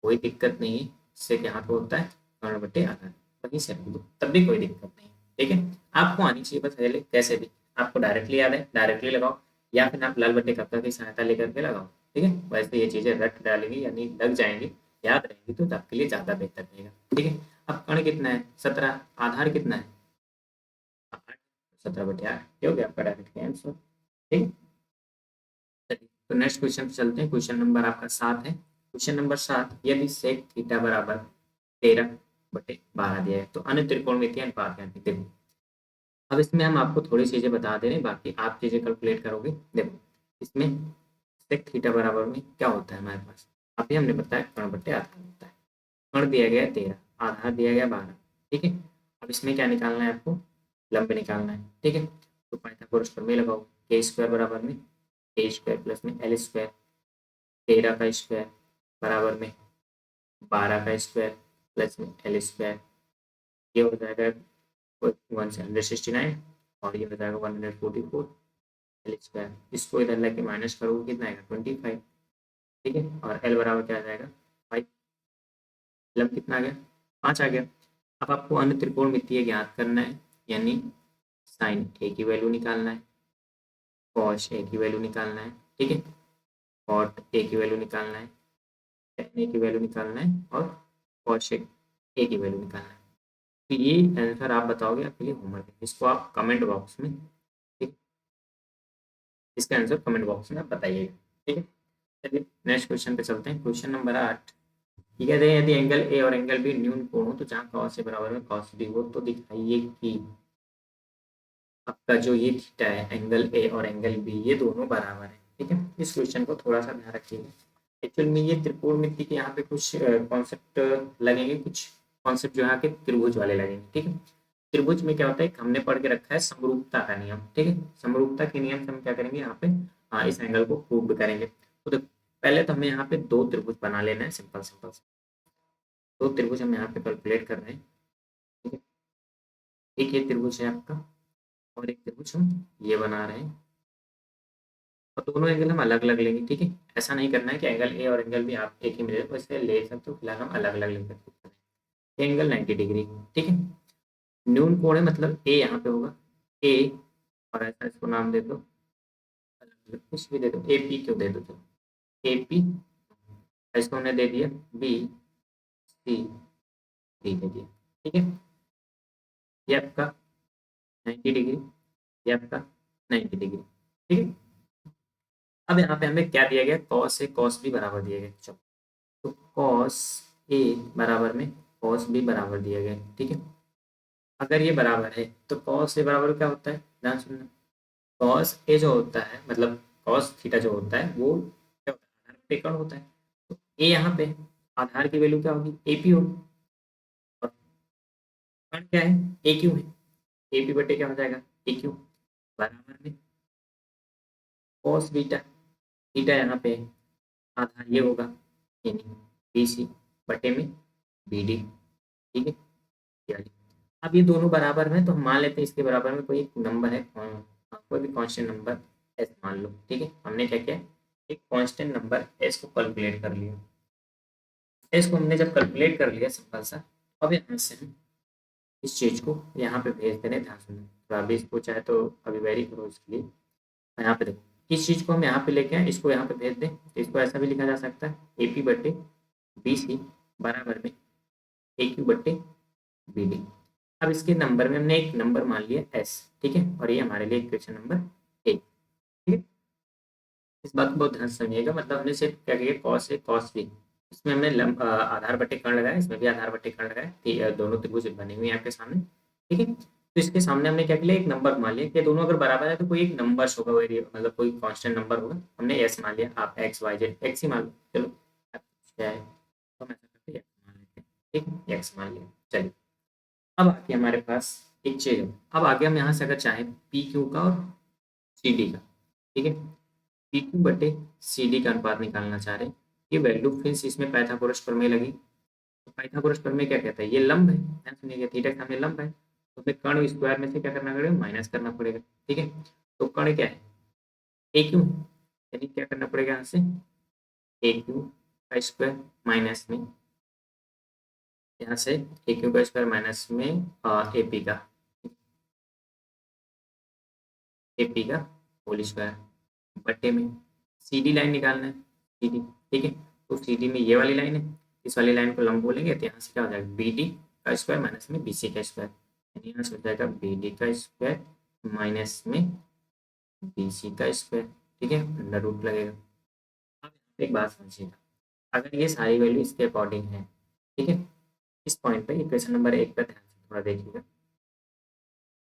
कोई दिक्कत नहीं है। सेक यहाँ पे होता है कर्ण बटे आधार, वहीं से रख दो तब भी कोई दिक्कत नहीं, ठीक है। आपको आनी चाहिए बस पहले, कैसे भी आपको डायरेक्टली याद है डायरेक्टली लगाओ, या फिर आप लाल बटे कक्का की सहायता लेकर के लगाओ, ठीक है। वैसे ये चीज़ें रट डालेंगी यानी लग जाएंगी, याद रहेंगी तो आपके लिए ज़्यादा बेहतर रहेगा, ठीक है। अब कर्ण कितना है 17, आधार कितना है 8, 17/8, ये हो गया आपका डायरेक्ट आंसर, ठीक है। चलिए तो नेक्स्ट क्वेश्चन पे चलते हैं। क्वेश्चन नंबर आपका 7 है। क्वेश्चन नंबर 7, यदि सेक थीटा बराबर 13/12 दिया है तो अन्य त्रिकोणमितीय अनुपात ज्ञात कीजिए। देखो अब इसमें हम आपको थोड़ी चीजें बता दे रहे हैं, बाकी आप चीजें कैलकुलेट करोगे। देखो इसमें सेक थीटा बराबर में क्या होता है हमारे पास, अभी हमने बताया कर्ण बटे आधार होता है। कर्ण दिया गया है 13, आधार दिया गया 12, ठीक है। अब इसमें क्या निकालना है आपको, लंब निकालना है, ठीक है। तो पाइथागोरस प्रमेय लगाओ, के स्क्वायर बराबर में ए स्क्वायर प्लस में एल स्क्वायर, 13 का स्क्वायर बराबर में 12 का स्क्वायर प्लस में एल स्क्वायर, ये हो जाएगा 169, और ये हो जाएगा 144 एल स्क्वायर। इसको इधर लेके माइनस करोगे कितना आएगा 25, ठीक है। और एल बराबर क्या आ जाएगा 5, लंब कितना आ गया 5 आ गया। अब आपको अन्य त्रिकोणमितीय ज्ञात करना है, यानी साइन ए की वैल्यू निकालना है, कॉस ए की वैल्यू निकालना है, ठीक है, कॉट ए की वैल्यू निकालना है, टेन ए की वैल्यू निकालना है, और कॉसेक ए की वैल्यू निकालना है। तो ये आंसर आप बताओगे, आपके लिए होमवर्क है, इसको आप कमेंट बॉक्स में, ठीक, इसका आंसर कमेंट बॉक्स में आप बताइएगा, ठीक है। चलिए नेक्स्ट क्वेश्चन पे चलते हैं। क्वेश्चन नंबर 8, ये कहते हैं यदि एंगल ए और एंगल बी न्यून कोण हो तो जहाँ कॉस ए बराबर में कॉस बी हो तो दिखाइए कि आपका जो ये थीटा है एंगल ए और एंगल बी ये दोनों बराबर है, ठीक है। इस क्वेश्चन को थोड़ा सा ध्यान रखिएगा। एक्चुअल में ये त्रिकोणमिति के यहाँ पे कुछ कॉन्सेप्ट लगेंगे, कुछ कॉन्सेप्ट जो यहाँ के त्रिभुज वाले लगेंगे, ठीक है। त्रिभुज में क्या होता है, हमने पढ़ के रखा है समरूपता का नियम, ठीक है। समरूपता के नियम से हम क्या करेंगे यहाँ पे, इस एंगल को प्रूव करेंगे। तो देखो पहले तो हमें यहाँ पे दो त्रिभुज बना लेना है, सिंपल सिंपल से दो त्रिभुज हम यहाँ पे कैलकुलेट कर रहे हैं, ठीक है। एक ये त्रिभुज है आपका, और एक त्रिभुज हम ये बना रहे हैं, और दोनों एंगल हम अलग अलग लेंगे, ठीक है। ऐसा नहीं करना है कि एंगल ए और एंगल बी आप एक ही मिले, वैसे ले सकते हो, फिलहाल हम अलग अलग ले सकते हैं। एंगल 90 डिग्री, ठीक है। न्यून कोण है मतलब ए यहाँ पे होगा, ए, और ऐसा इसको नाम दे दो, अलग अलग कुछ भी दे दो, ए पी क्यों दे दो, चलो ए पी, इसको हमने दे दिया बी सी डी दे दिया, ठीक है। ये आपका 90 डिग्री, ये आपका 90 डिग्री, ठीक है। अब यहाँ पे हमें क्या दिया गया, कॉस ए कॉस बी बराबर दिया गया, चलो तो कॉस ए बराबर में कॉस बी बराबर दिया गया, ठीक है। अगर ये बराबर है तो कॉस ए बराबर क्या होता है, ध्यान सुनना, कॉस ए जो होता है मतलब कॉस थीटा जो होता है वो क्या होता है, आधार पे कर्ण होता है। तो ए यहाँ पे आधार की वैल्यू क्या होगी, ए पी होगी, और कर्ण क्या है, ए क्यू है, ए पी बटे क्या हो जाएगा ए क्यू, बराबर में कॉस बीटा, बीटा यहाँ पे आधार ये होगा यानी बी सी बटे में बी डी, ठीक है। यानी अब ये दोनों बराबर में तो हम मान लेते हैं इसके बराबर में कोई एक नंबर है, कोई भी कांस्टेंट नंबर एस मान लो, ठीक है। हमने क्या किया, एक कांस्टेंट नंबर एस को कैलकुलेट कर लिया। एस को हमने जब कैलकुलेट कर लिया सिंपल सा, अब यहाँ से हम इस चीज को यहाँ पे भेज देने, ध्यान सुनो, तो अभी इसको चाहे तो अभी वेरी करो इसके लिए, यहाँ पे देखो इस चीज को हम यहाँ पे लेके आए, इसको यहाँ पे भेज दें तो इसको ऐसा भी लिखा जा सकता है ए पी बटे बी सी बराबर में ए क्यू बटे बी डी। अब इसके नंबर में हमने एक नंबर मान लिया एस, ठीक है, और ये हमारे लिए इक्वेशन नंबर ए, ठीक है। इस बात को बहुत ध्यान से समझिएगा, मतलब हमने सिर्फ क्या किया कॉस ए कॉस बी, इसमें हमने आधार बटे कर्ण लगाया, इसमें भी आधार बटे कर्ण लगाया, दोनों त्रिभुज बने हुए हैं आपके सामने, ठीक है। तो इसके सामने हमने क्या किया, एक नंबर मान लिया कि दोनों अगर बराबर है तो कोई एक नंबर होगा, मतलब कोई कांस्टेंट नंबर होगा, हमने एस मान लिया, आप एक्स वाई जेड एक्स ही मान लो, चलो अब क्या है तो हम ऐसा करके एक्स मान लेते हैं, ठीक है, एक्स मान लिया। चलिए अब आगे हमारे पास एक चीज है, अब आगे हम यहाँ से अगर चाहें पी क्यू का और सी डी का, ठीक है, पी क्यू बटे सी डी का अनुपात निकालना चाह रहे हैं, ये वैल्यू फिर इसमें पाइथागोरस प्रमेय लगी। तो पाइथागोरस प्रमेय क्या कहता है, ये लंब है, ध्यान सुनिएगा, थीटा के सामने लंब है, तो फिर कर्ण स्क्वायर में से क्या करना पड़ेगा, माइनस करना पड़ेगा। ठीक है, तो कर्ण क्या है, ए क्यू, यानी क्या करना पड़ेगा यहाँ से, ए क्यू का स्क्वायर माइनस में, यहाँ से ए क्यू का स्क्वायर माइनस में ए पी का, एपी का होल स्क्वायर बट्टे में सी डी लाइन निकालना है, सी डी। ठीक है, तो सी डी में ये वाली लाइन है, इस वाली लाइन को लंब बोलेंगे, तो यहाँ से क्या हो जाएगा, बी डी का स्क्वायर माइनस में बी सी का स्क्वायर, यानी यहाँ से हो जाएगा बी डी का स्क्वायर माइनस में बी सी का स्क्वायर। ठीक है, अंडर रूट लगेगा। अब एक बात समझिएगा, अगर ये सारी वैल्यू इसके अकॉर्डिंग है, ठीक है, इस पॉइंट पे इक्वेशन नंबर 1 पर ध्यान से थोड़ा देखिएगा,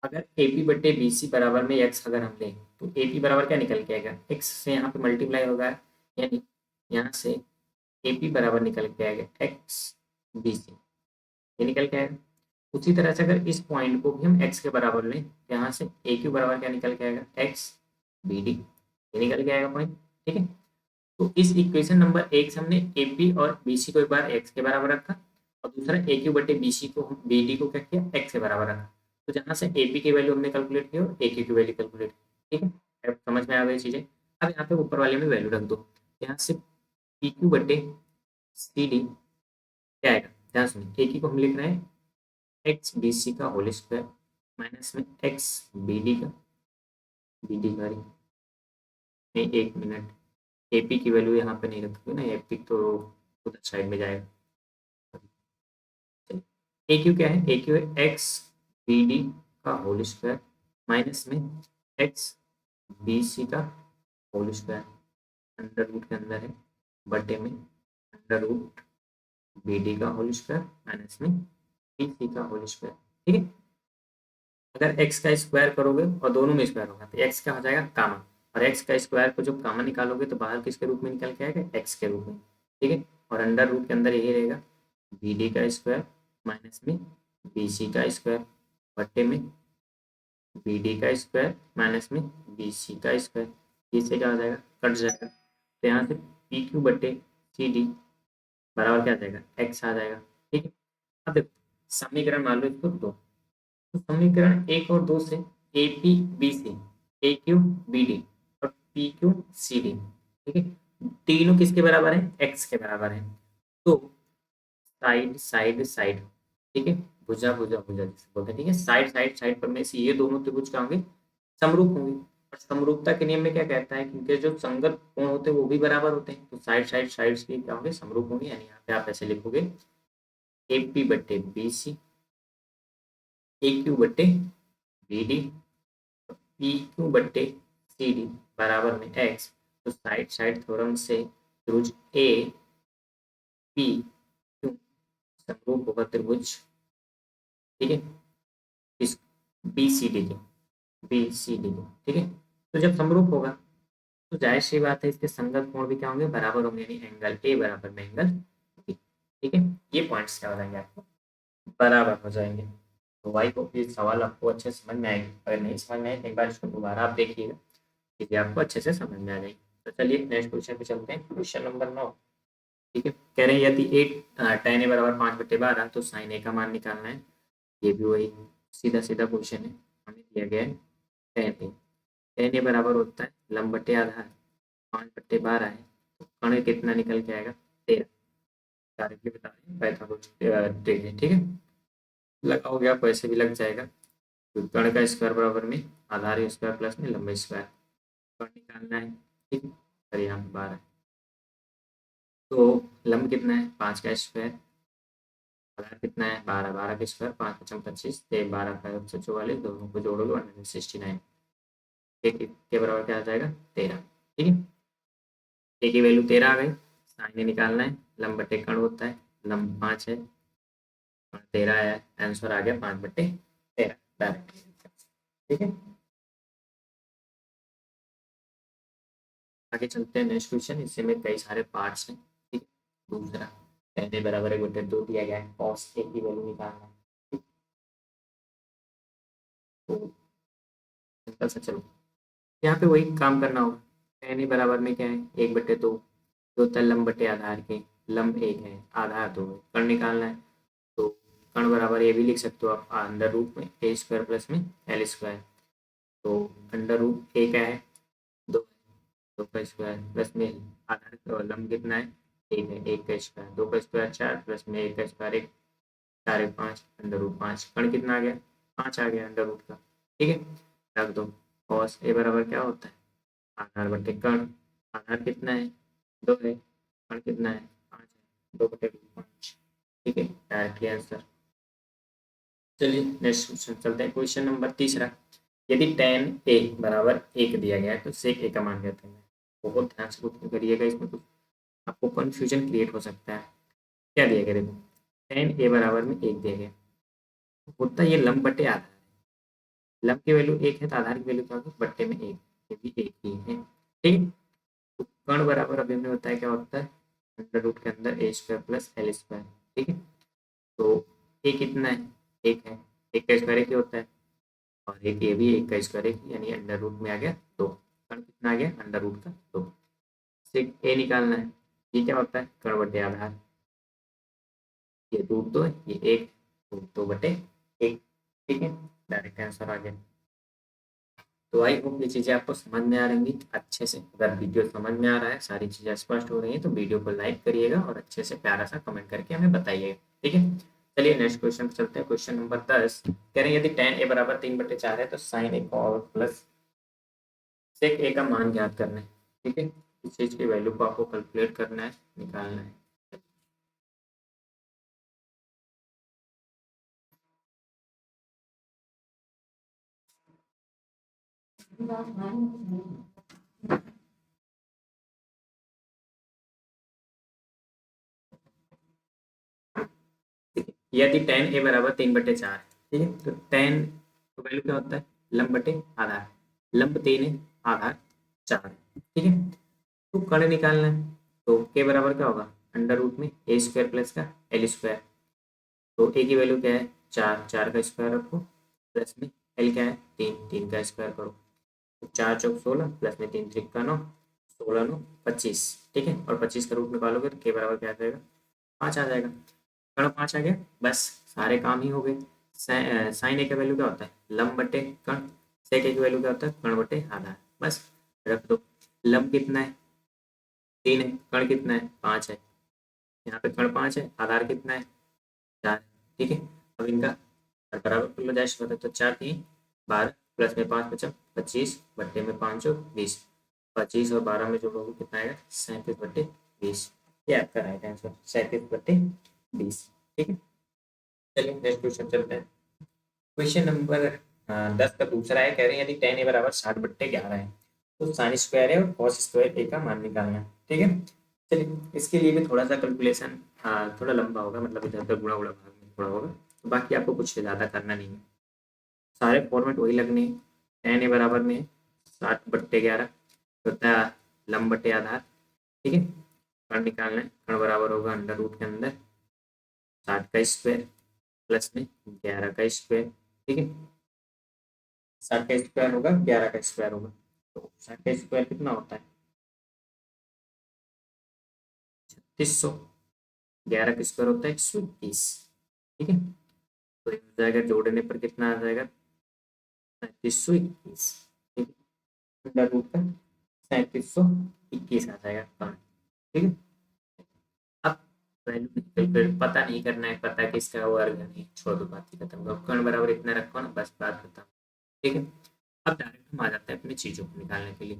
अगर ए पी बट्टे बी सी बराबर में एक्स अगर हम लें, तो ए पी बराबर क्या निकल के आएगा, एक्स से यहाँ पे मल्टीप्लाई होगा, यानी यहाँ से ए पी बराबर निकल के आएगा एक्स बी सी, ये निकल के आएगा। उसी तरह से अगर इस पॉइंट को भी हम एक्स के बराबर लें, तो यहाँ से ए क्यू बराबर क्या निकल के आएगा, एक्स बी डी, ये निकल के आएगा पॉइंट। ठीक है, तो इस इक्वेशन नंबर 1 से हमने ए पी और बी सी को एक बार एक्स के बराबर रखा, और दूसरा ए क्यू बटे बी सी को, बी डी को क्या किया, एक्स के बराबर रखा। तो जहाँ से ए पी की वैल्यू हमने कैलकुलेट की और ए क्यू की वैल्यू कैलकुलेट की। ठीक है, अब समझ में आ गई चीज़ें। अब यहाँ पे ऊपर वाले में वैल्यू रख दो, यहाँ से पी क्यू बटे सी डी क्या आएगा, ध्यान सुनिए, ए क्यू को हम लिख रहे हैं एक्स बी सी का होल स्क्वायर माइनस में एक्स बी डी का, बी डी का नहीं, एक मिनट, एपी की वैल्यू यहाँ पे नहीं रखोगे ना, एपी तो उधर साइड में जाएगा। ए क्यू क्या है, ए क्यू है एक्स बी डी का होल स्क्वायर माइनस में एक्स बी सी का होल स्क्वायर, अंडर रूट के अंदर है, बटे में अंडर रूट बी डी का होल स्क्वायर माइनस में बी सी का होल स्क्वायर। ठीक है, अगर एक्स का स्क्वायर करोगे और दोनों में स्क्वायर होगा तो एक्स क्या हो जाएगा, कॉमन, और एक्स का स्क्वायर को जब कॉमन निकालोगे तो बाहर किसके रूप में निकल के आएगा, एक्स के रूप में। ठीक है, और अंडर रूट के अंदर यही रहेगा, बी डी का स्क्वायर माइनस में बी सी का स्क्वायर बट्टे में बी डी का स्क्वायर माइनस में बी सी का स्क्वायर, इससे क्या हो जाएगा, कट जाएगा, तो यहाँ से पी क्यू बट्टे सी डी बराबर क्या आ जाएगा, एक्स आ जाएगा। ठीक है, अब देखो समीकरण मान लो इसको दो, तो समीकरण 1 और 2 से A P B C, A Q B D और पी क्यू सी डी, ठीक है, तीनों किसके बराबर है, एक्स के बराबर है। तो साइड साइड साइड, ठीक है, भुजा भुजा भुजा जिसे बोलते हैं, ठीक है, साइड साइड साइड पर में से ये दोनों त्रिभुज क्या होंगे, समरूप होंगे। और समरूपता के नियम में क्या कहता है, क्योंकि जो संगत कोण होते हैं वो भी बराबर होते हैं, तो साइड साइड साइड भी क्या होंगे, समरूप होंगे, यानी यहाँ पे आप ऐसे लिखोगे ए पी बट्टे बी सी, ए क्यू बट्टे बी डी, पी क्यू बट्टे सी डी बराबर में एक्स। तो साइड साइड थ्योरम से त्रिभुज ए पी क्यू समरूप होगा त्रिभुज, ठीक है, इस बी सी डी के, बी सी डी के, ठीक है। तो जब समरूप होगा तो जाहिर सी बात है इसके संगत कोण भी क्या होंगे, बराबर होंगे, यानी एंगल ए बराबर में एंगल बी। ठीक है, ये पॉइंट्स क्या हो जाएंगे, आपको बराबर हो जाएंगे। तो वाई को ये सवाल आपको अच्छे से समझ में आएंगे, अगर नहीं समझ में आए तो एक बार इसको दोबारा आप देखिएगा, ठीक है, आपको अच्छे से समझ में आ जाएगी। तो चलिए नेक्स्ट क्वेश्चन पे चलते हैं, क्वेश्चन नंबर 9। ठीक है, कह रहे हैं यदि एट tan ए बराबर 5/12 तो साइन ए का मान निकालना है। ये भी वही सीधा सीधा क्वेश्चन है, हमें दिया गया है tan ए बराबर होता है लंब बटे आधार, 5/12 है, तो कर्ण कितना निकल के आएगा, 13। डायरेक्टली बता रहे हैं पाइथागोरस थ्योरम, ठीक है, लगाओगे आप वैसे भी लग जाएगा, तो कर्ण का स्क्वायर बराबर में आधार स्क्वायर प्लस में लंबा स्क्वायर, कर्ण निकालना है। ठीक है, और यहाँ पे 12, तो लंब कितना है, 5 का स्क्वायर, आधार कितना है, 12, 12 का स्क्वायर, 5 5 25, 12 का 144, दोनों को जोड़ोगे 169, एक के बराबर क्या आ जाएगा, 13। ठीक है, ए की वैल्यू 13 आ गई, साइन निकालना है, लंब बटे कर्ण होता है, लंब 5 है, 13 आया, आंसर आ गया 5/13 डायरेक्ट। ठीक है, आगे चलते हैं नेक्स्ट क्वेश्चन, इससे में कई सारे पार्ट्स हैं। ठीक है, दूसरा tan बराबर 1/2 दिया गया है, cos a की वैल्यू निकालना है। ठीक, तो सिंपल सा चलो यहाँ पे वही काम करना होगा, tan बराबर में क्या है, 1/2, होता है लंब बटे आधार के, लंब एक है आधार दो है, कण निकालना है तो कण बराबर ये भी लिख सकते हो आप अंडर रूट में ए स्क्वायर प्लस में एल स्क्वायर। तो अंडर रूट ए क्या है, दो है, दो का स्क्वायर प्लस में आधार लंब कितना है एक है, एक का स्क्वायर, दो का स्क्वायर चार प्लस में एक का स्क्वायर एक, चार एक पाँच, अंडर रूट पाँच, कण कितना आ गया पाँच आ गया अंडर रूट का। ठीक है, रख दो। कॉस ए बराबर क्या होता है आधार बटे कण, आधार कितना है दो है, कण कितना है पाँच है, दो बटे रूट पाँच। ठीक है, डायरेक्टली आंसर। चलिए नेक्स्ट क्वेश्चन चलते हैं, क्वेश्चन नंबर तीसरा। यदि tan a बराबर एक दिया गया है तो sec a का मान कहते हैं। बहुत ध्यान से कुछ करिएगा, इसमें कुछ आपको कंफ्यूजन क्रिएट हो सकता है। क्या दिया गया देखो, tan a बराबर में एक दिया गया, होता है ये लंब बटे आधार है, लंब की वैल्यू एक है तो आधार की वैल्यू क्या होगी बट्टे में एक, ये भी एक ही है। ठीक है, तो कण बराबर अभी हमने बताया क्या होता है अंडर रूट के अंदर ए स्क्वायर प्लस एल स्क्वायर। ठीक है, तो ए कितना है एक है, एक का स्क्वायर एक ही होता है और एक ये भी एक का स्क्वायर एक यानी अंडर रूट में आ गया दो, कण कितना आ गया अंडर रूट का दो, सिर्फ ए निकालना है। ये क्या होता है कण बटे आधार, ये रूट दो है ये एक, रूट दो बटे एक। ठीक है, डायरेक्ट आंसर आ गया। तो आई होप ये चीज़ें आपको समझ में आ रही अच्छे से। अगर वीडियो समझ में आ रहा है सारी चीज़ें स्पष्ट हो रही हैं तो वीडियो को लाइक करिएगा और अच्छे से प्यारा सा कमेंट करके हमें बताइएगा। ठीक है, चलिए नेक्स्ट क्वेश्चन पे चलते हैं। क्वेश्चन नंबर 10 कह रहे हैं यदि tan a बराबर 3/4 है तो sin a और प्लस sec a का मान ज्ञात करना है। ठीक है, इस चीज़ की वैल्यू को आपको कैलकुलेट करना है, निकालना है। यदि tan a बराबर 3/4 है, ठीक है, तो tan तो वैल्यू क्या होता है लंब बटे आधार, लंब 3 है आधार 4 है। ठीक है, तो कण निकालना है तो के बराबर क्या होगा अंडर रूट में ए स्क्वायर प्लस का एल स्क्वायर। तो ए की वैल्यू क्या है चार, चार का स्क्वायर रखो प्लस में एल क्या है तीन, तीन का स्क्वायर करो तो चार चौक 16 प्लस में तीन त्रिक का 9, 16 9 25। ठीक है, और 25 का रूट निकालोगे तो के बराबर क्या आ जाएगा पाँच आ जाएगा, कण पाँच आ गया, बस सारे काम ही हो गए। साइन ए का वैल्यू क्या होता है लंब बटे कण, सेक ए की वैल्यू क्या होता है कण बटे आधार, बस रख दो। लंब कितना है तीन है, कण कितना है पाँच है, यहाँ पे कण पाँच है आधार कितना है चार। ठीक है, अब इनका बराबर कर लो डैश होता है तो चार तीन 12 प्लस में पाँच बचा 25 बट्टे में पाँच और 20, 25 और 12 में जोड़ोगे कितना आएगा 37/20। ये आपका राइट आंसर 37/20। ठीक है, चलिए नेक्स्ट क्वेश्चन चलते हैं। क्वेश्चन नंबर 10 का दूसरा है, कह रहे हैं यदि tan a बराबर 60/11 है तो साइन स्क्वायर है और कॉस स्क्वायर ए का मान निकालना है। ठीक है, चलिए इसके लिए भी थोड़ा सा कैलकुलेशन थोड़ा लंबा होगा, मतलब इधर उधर गुणा उड़ा भाग में थोड़ा होगा, तो बाकी आपको कुछ ज़्यादा करना नहीं है, सारे फॉर्मेट वही लगने हैं। tan a बराबर में 60/11 होता है लंब बटे आधार। ठीक है, कण निकालना है, कण बराबर होगा अंडर रूट के अंदर 60 का स्क्वायर प्लस में 11 का स्क्वायर। ठीक है, 60 का स्क्वायर होगा 11 का स्क्वायर होगा, तो 60 का स्क्वायर कितना होता है 3600, 11 का स्क्वायर होता है 121। ठीक है, तो ये हो जाएगा जोड़ने पर कितना आ जाएगा 3721। ठीक है, अंडर रूट का 3721 आ जाएगा कण। ठीक है, अब वैल्यू कैलकुलेट पता नहीं करना है, पता किसका वर्ग है नहीं, छोड़ दो बात ही खत्म करो, कण बराबर इतना रखो ना बस बात खत्म। ठीक है, अब डायरेक्ट हम आ जाते हैं अपनी चीज़ों को निकालने के लिए।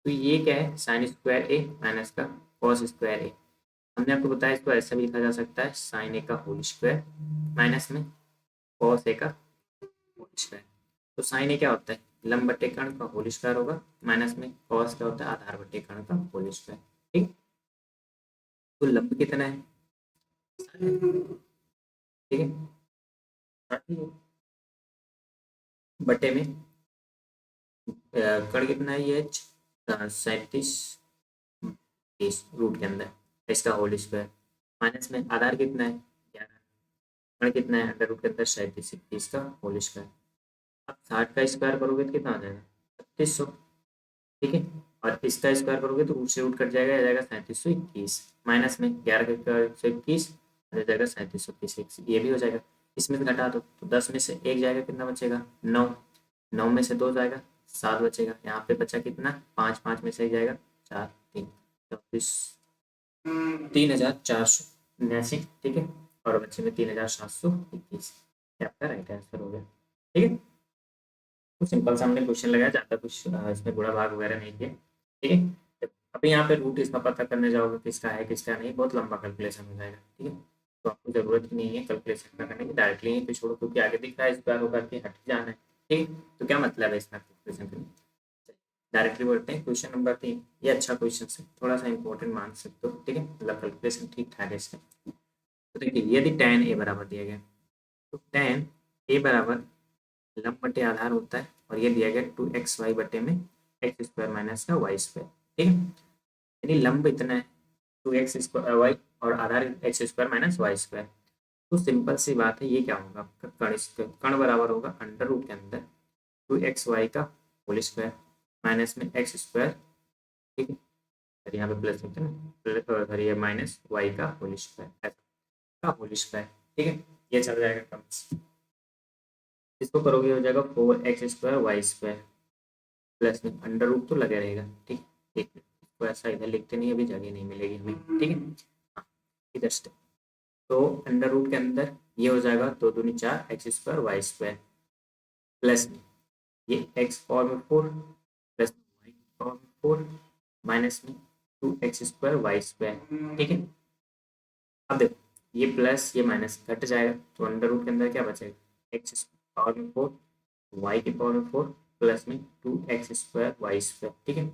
तो ये क्या है साइन स्क्वायर ए माइनस का कॉस स्क्वायर ए, हमने आपको बताया इसको ऐसा भी लिखा जा सकता है साइन ए का होल स्क्वायर माइनस में कॉस ए का होल स्क्वायर। तो साइन ए क्या होता है लंब बटे कर्ण का होल स्क्वायर होगा, माइनस में कॉस क्या होता है आधार बटे कर्ण का होल स्क्वायर। ठीक, तो लंब कितना है ठीक है, बटे में कर्ण कितना है ये 37 इस रूट के अंदर इसका होल स्क्वायर, माइनस में आधार कितना है 11, कर्ण कितना है अंडर रूट के अंदर 37 का होल स्क्वायर। अब 60 का स्क्वायर करोगे तो कितना आ जाएगा 3600। ठीक है, और इसका स्क्वायर करोगे तो रूट से रूट कट जाएगा, आ जाएगा 3721, माइनस में 11 आ जाएगा 3721, ये भी हो जाएगा। इसमें से घटा दो तो 10 में से 1 जाएगा, कितना बचेगा 9, 9 में से 2 जाएगा 7 बचेगा। यहाँ पे बचा कितना 5, 5 में से 1 जाएगा 4, 3, 24, 3479, ठीक है। और बच्चे में 3721, ये आपका राइट आंसर हो गया, ठीक है। तो सिंपल सा हमने क्वेश्चन लगाया, ज़्यादा कुछ इसमें गुणा भाग वगैरह नहीं किया, ठीक है। अभी यहाँ पे रूट इसका पता करने जाओगे किसका है किसका नहीं, बहुत लंबा कैलकुलेशन हो जाएगा, ठीक है। तो आपको जरूरत ही नहीं है कैलकुलेशन करने की, डायरेक्टली यहीं पे छोड़ो, क्योंकि आगे दिख रहा है स्क्वायर होकर के हट जाना है, ठीक। तो क्या मतलब है इसका कैलकुलेशन करने, डायरेक्टली बोलते हैं क्वेश्चन नंबर 3, ये अच्छा क्वेश्चन है, थोड़ा सा इंपॉर्टेंट मान सकते हो, ठीक है, मतलब कैलकुलेशन ठीक ठाक है इसका। तो देखिए यदि tan a बराबर दिया गया, तो tan a बराबर लंब बटे आधार होता है, और ये दिया गया 2xy बटे में एक्स स्क्वायर माइनस का वाई स्क्वायर, ठीक है। यानी लंब इतना है 2x स्क्वायर वाई, और आधार x square minus Y square. तो सिंपल सी बात है, ये क्या होगा आपका कण बराबर होगा अंडर रूट के अंदर 2xy का होल स्क्वायर माइनस में एक्स स्क्वायर, ठीक है। और यहाँ पे प्लस लिखते हैं ना, प्लस और ये माइनस वाई का होल स्क्वायर, का होल स्क्वायर, ठीक है। ये चल जाएगा कम, इसको करोगे हो जाएगा 4x² वाई स्क्वायर प्लस में अंडर रूट तो लगे रहेगा, ठीक। एक इसको ऐसा इधर लिखते नहीं, अभी जगह नहीं मिलेगी हमें, ठीक है। हाँ, इधर से तो अंडर रूट के अंदर ये हो जाएगा 2 दूनी 4 x² वाई स्क्वायर प्लस में ये x पावर में 4 प्लस y पावर में 4 माइनस में 2x² वाई स्क्वायर, ठीक है। अब देखो ये प्लस ये माइनस कट जाएगा, तो अंडर रूट के अंदर क्या बचेगा x पावर में 4 y की पावर में 4 प्लस में 2x² वाई स्क्वायर, ठीक है।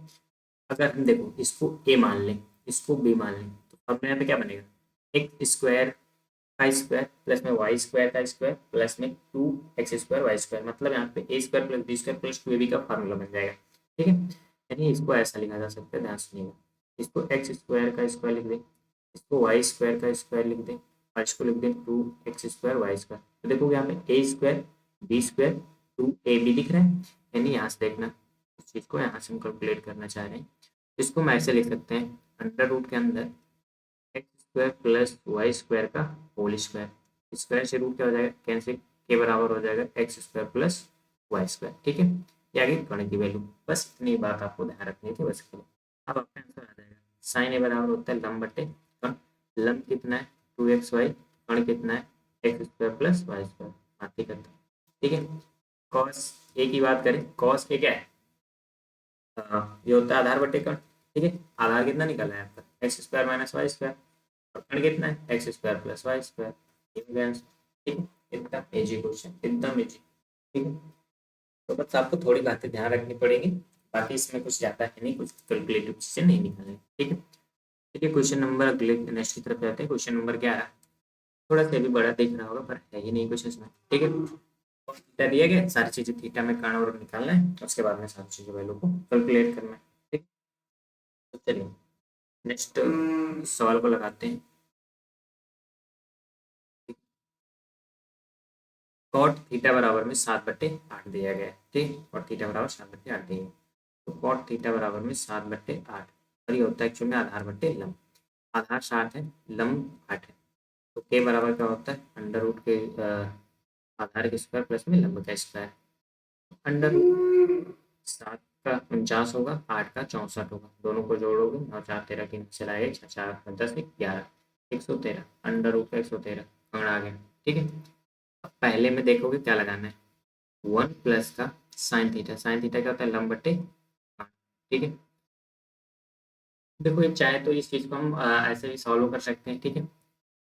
अगर हम देखो इसको a मान लें, इसको b मान लें, तो अब यहाँ पे क्या बनेगा एक्स स्क्वायर का स्क्वायर प्लस में वाई स्क्वायर का स्क्वायर प्लस में 2x² वाई स्क्वायर, मतलब यहाँ पे a square plus b square plus 2ab का फार्मूला बन जाएगा, ठीक है। यानी इसको ऐसा लिखा जा सकता है, ध्यान सुनिएगा, इसको एक्स स्क्वायर का स्क्वायर लिख दें, इसको वाई स्क्वायर का स्क्वायर लिख दें, और इसको लिख दें 2x² वाई स्क्वायर। तो देखोगे यहाँ पे a square b square 2ab दिख रहा है, यानी यहाँ से देखना इस चीज़ को यहाँ से हम कैलकुलेट करना चाह रहे हैं, इसको हम ऐसे लिख सकते हैं अंडर रूट के अंदर X square plus Y square का होल स्क्वायर, स्क्वायर से रूट क्या हो जाएगा कैंसिल, के बराबर हो जाएगा X square plus Y square, ठीक है। ये आगे कण की वैल्यू, बस इतनी बात आपको ध्यान रखनी थी बस के लिए। अब आपका आंसर आ जाएगा साइन ए बराबर होता है लंब बटे कण, लंब कितना है 2xy, कण कितना है X square plus Y square, बात ही करता है, ठीक है। कॉस ए की बात करें, कॉस ए क्या है, ये होता है आधार बटे कण, ठीक है। आधार कितना निकला है आपका X square minus Y square, और कण कितना है X square plus Y square, ये हो गया आंसर, ठीक है। एकदम इजी क्वेश्चन, एकदम इजी, ठीक है। तो बस आपको थोड़ी बातें ध्यान रखनी पड़ेगी, बाकी इसमें कुछ जाता है नहीं, कुछ कैलकुलेटिव चीजें नहीं निकालें, ठीक है। ठीक है, क्वेश्चन नंबर अगले नेक्स्ट की तरफ जाते हैं, क्वेश्चन नंबर 11, थोड़ा सा भी बड़ा दिख रहा होगा पर है ही नहीं कुछ इसमें, ठीक है। थीटा दिया गया, सारी चीजें थीटा में कर्ण और निकालना है, उसके बाद में सारी चीजों वैल्यू को कैलकुलेट करना है, ठीक। तो चलिए नेक्स्ट सवाल को लगाते हैं। कॉट थीटा बराबर में 7/8 दिया गया है, ठीक। और थीटा बराबर 7/8 दिया है, तो कॉट थीटा बराबर में 7/8, और ये होता है एक्चुअल में आधार बटे लंब, आधार 7 है लंब 8 है, तो के बराबर क्या होता है अंडर रूट के आधार के स्क्वायर प्लस में लंब का स्क्वायर, अंडर रूट 7 का 49 होगा, 8 का 64 होगा, दोनों को जोड़ोगे 9 4 13 की चलाएगा 6 4 10 11 113, अंडर रूट का 113 अंगड़ आ गया, ठीक है। अब पहले में देखोगे क्या लगाना है 1 प्लस का साइन थीटा, साइन थीटा क्या होता है लंब बटे 8, ठीक है। देखो ये चाहे तो इस चीज़ को हम ऐसे भी सॉल्व कर सकते हैं, ठीक है,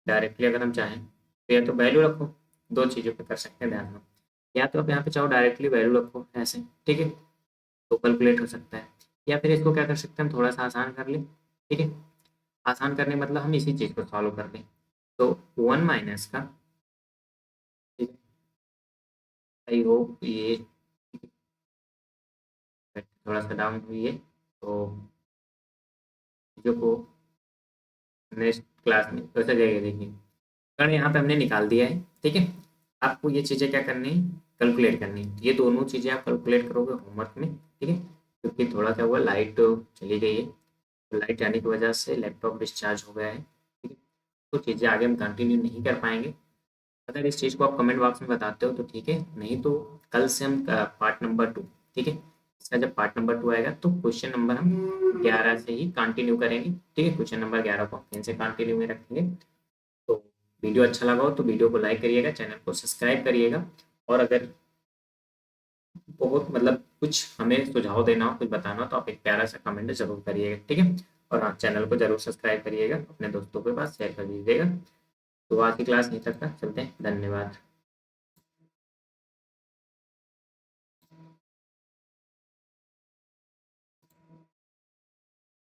डायरेक्टली अगर हम चाहें तो, या तो वैल्यू रखो, दो चीज़ों पे कर सकते हैं ध्यान में, या तो आप यहाँ पे चाहो डायरेक्टली वैल्यू रखो ऐसे, ठीक है, तो कैलकुलेट हो सकता है, या फिर इसको क्या कर सकते हैं हम थोड़ा सा आसान कर लें, ठीक है। आसान करने मतलब हम इसी चीज़ को सॉल्व कर लें, तो 1 माइनस का, ठीक है, आई होप ये थोड़ा सा डाउन हुई है, तो चीज़ों को नेक्स्ट क्लास में वैसे जाएगा, देखिए कण यहाँ पे हमने निकाल दिया है, ठीक है। आपको ये चीज़ें क्या करनी है कैलकुलेट करनी है, ये दोनों चीज़ें आप कैलकुलेट करोगे होमवर्क में, ठीक है। क्योंकि थोड़ा क्या हुआ, लाइट चली गई है, तो लाइट जाने की वजह से लैपटॉप डिस्चार्ज हो गया है। ठीक है, तो चीज़ें आगे हम कंटिन्यू नहीं कर पाएंगे। अगर इस चीज़ को आप कमेंट बॉक्स में बताते हो तो ठीक है, नहीं तो कल से हम पार्ट नंबर 2, ठीक है, इसका जब पार्ट नंबर 2 आएगा तो क्वेश्चन नंबर हम 11 से ही कंटिन्यू करेंगे। ठीक है, क्वेश्चन नंबर 11 को फिर से कंटिन्यू में रखेंगे। तो वीडियो अच्छा लगा हो तो वीडियो को लाइक करिएगा, चैनल को सब्सक्राइब करिएगा, और अगर बहुत मतलब कुछ हमें सुझाव देना हो, कुछ बताना हो, तो आप एक प्यारा सा कमेंट जरूर करिएगा। ठीक है, और हाँ, चैनल को जरूर सब्सक्राइब करिएगा, अपने दोस्तों के पास शेयर कर दीजिएगा। तो आज की क्लास यहीं तक था, चलते हैं, धन्यवाद।